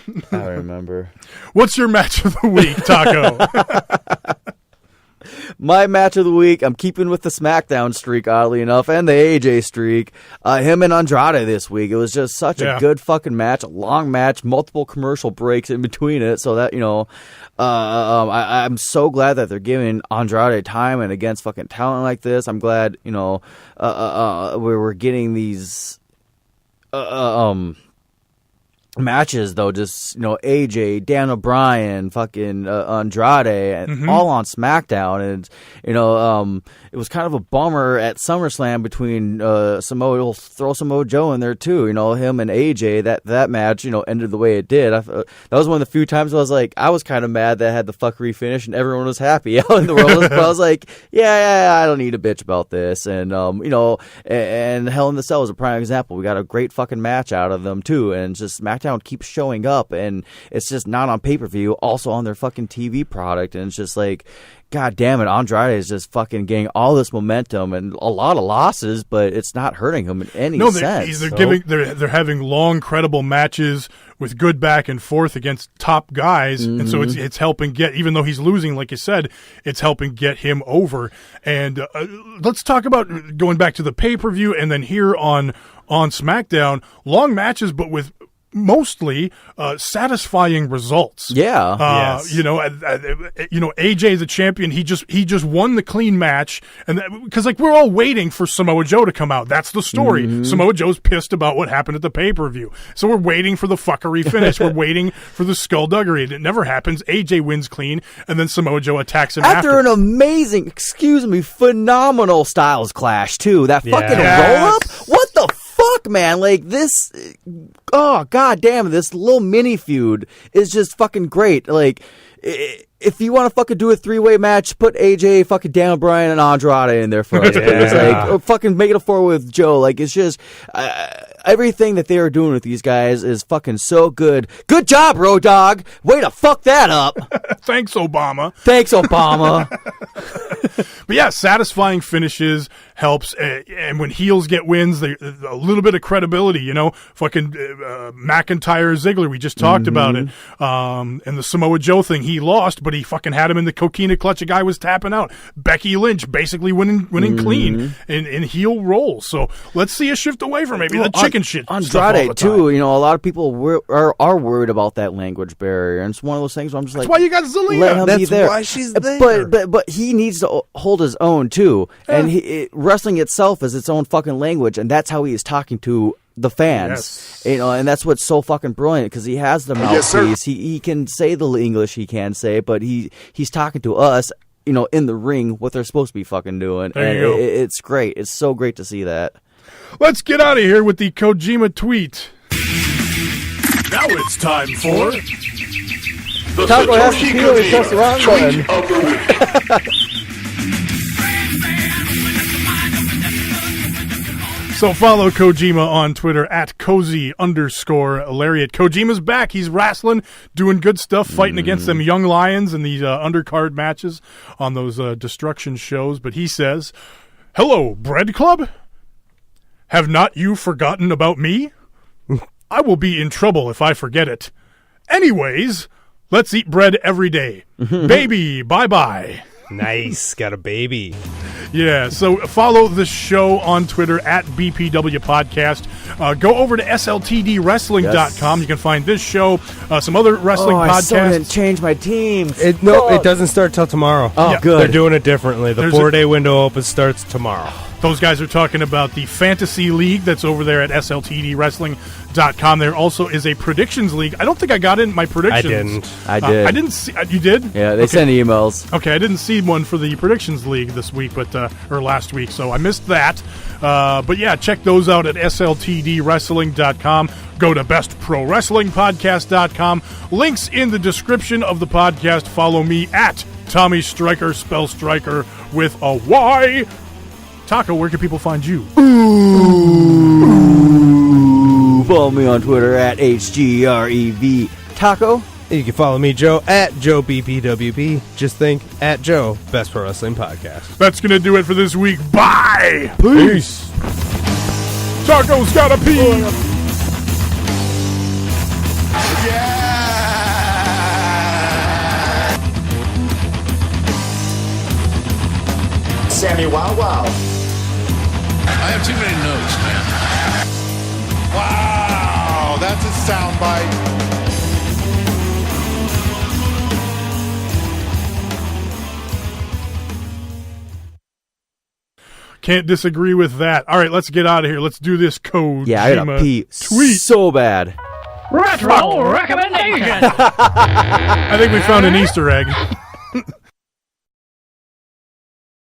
I don't remember. What's your match of the week, Taco? My match of the week, I'm keeping with the SmackDown streak, oddly enough, and the AJ streak. Him and Andrade this week. It was just such a good fucking match, a long match, multiple commercial breaks in between it, so that, I'm so glad that they're giving Andrade time and against fucking talent like this. I'm glad, we're getting these matches, though, just AJ, Dan O'Brien, fucking Andrade, and all on SmackDown, and it was kind of a bummer at SummerSlam between Samoa. We'll throw Samoa Joe in there too. Him and AJ. That match ended the way it did. That was one of the few times I was like, I was kind of mad that I had the fuckery finish and everyone was happy out in the world. But I was like, yeah, I don't need a bitch about this. And and Hell in the Cell is a prime example. We got a great fucking match out of them too, and just SmackDown keeps showing up, and it's just not on pay-per-view, also on their fucking TV product, and it's just like, god damn it, Andrade is just fucking getting all this momentum and a lot of losses, but it's not hurting him in any sense. They're having long, credible matches with good back and forth against top guys, and so it's helping get, even though he's losing, like you said, it's helping get him over. And let's talk about going back to the pay-per-view and then here on SmackDown, long matches, but with mostly satisfying results. Yeah. Yes. AJ the champion, he just won the clean match, and because we're all waiting for Samoa Joe to come out. That's the story. Samoa Joe's pissed about what happened at the pay-per-view, so we're waiting for the fuckery finish. We're waiting for the skullduggery, and it never happens. AJ wins clean, and then Samoa Joe attacks him after an amazing, phenomenal Styles clash too. That fucking roll up. What the fuck, man? Like this. Oh, god damn, this little mini feud is just fucking great. Like, if you want to fucking do a three-way match, put AJ, fucking Dan O'Brien, and Andrade in there for us. It's like, or fucking make it a four-way with Joe. Like, it's just everything that they are doing with these guys is fucking so good. Good job, Road Dogg. Way to fuck that up. Thanks, Obama. But yeah, satisfying finishes helps, and when heels get wins, a little bit of credibility, fucking McIntyre, Ziggler, we just talked about it, and the Samoa Joe thing, he lost, but he fucking had him in the coquina clutch, a guy was tapping out. Becky Lynch basically winning clean in heel roles, so let's see a shift away from maybe the chicken shit Andrade stuff all the time. too, a lot of people are worried about that language barrier, and it's one of those things where I'm just like, that's why you got Zelina. Let him be there. Why she's there. But he needs to hold his own too, and wrestling itself is its own fucking language, and that's how he is talking to the fans. Yes. And that's what's so fucking brilliant, because he has the mouthpiece. He can say the English he can say, but he's talking to us, in the ring, what they're supposed to be fucking doing. There and you go. It's great. It's so great to see that. Let's get out of here with the Kojima tweet. Now it's time for The Taco has to Satoshi feel he pressed the wrong Kojima button. tweet of the week. So follow Kojima on Twitter at Cozy_Lariat. Kojima's back. He's wrestling, doing good stuff, fighting against them young lions in these undercard matches on those destruction shows. But he says, "Hello, Bread Club. Have not you forgotten about me? I will be in trouble if I forget it. Anyways, let's eat bread every day. Baby, bye-bye. Nice. Got a baby. Yeah, so follow the show on Twitter at BPW Podcast. Go over to sltdwrestling.com. You can find this show, some other wrestling I still podcasts. didn't change my team. It doesn't start till tomorrow. Oh, Yeah, good. They're doing it differently. The There's 4-day window open starts tomorrow. Those guys are talking about the Fantasy League that's over there at sltdwrestling.com. There also is a Predictions League. I don't think I got in my predictions. I didn't. I did. I didn't see. You did? Yeah, they send emails. Okay, I didn't see one for the Predictions League this week, or last week, so I missed that. But yeah, check those out at sltdwrestling.com. Go to bestprowrestlingpodcast.com. Links in the description of the podcast. Follow me at Tommy Stryker, spell Stryker with a Y. Taco, where can people find you? Follow me on Twitter at HGREV Taco. You can follow me, Joe, at JoeBPWP. Just think, at Joe, Best Pro Wrestling Podcast. That's going to do it for this week. Bye! Peace. Taco's gotta pee! Sammy Wow Wow. I have too many notes, man. Wow, that's a soundbite. Can't disagree with that. All right, let's get out of here. Let's do this code. Yeah, I gotta pee tweet. so bad. Retro recommendation. I think we found an Easter egg.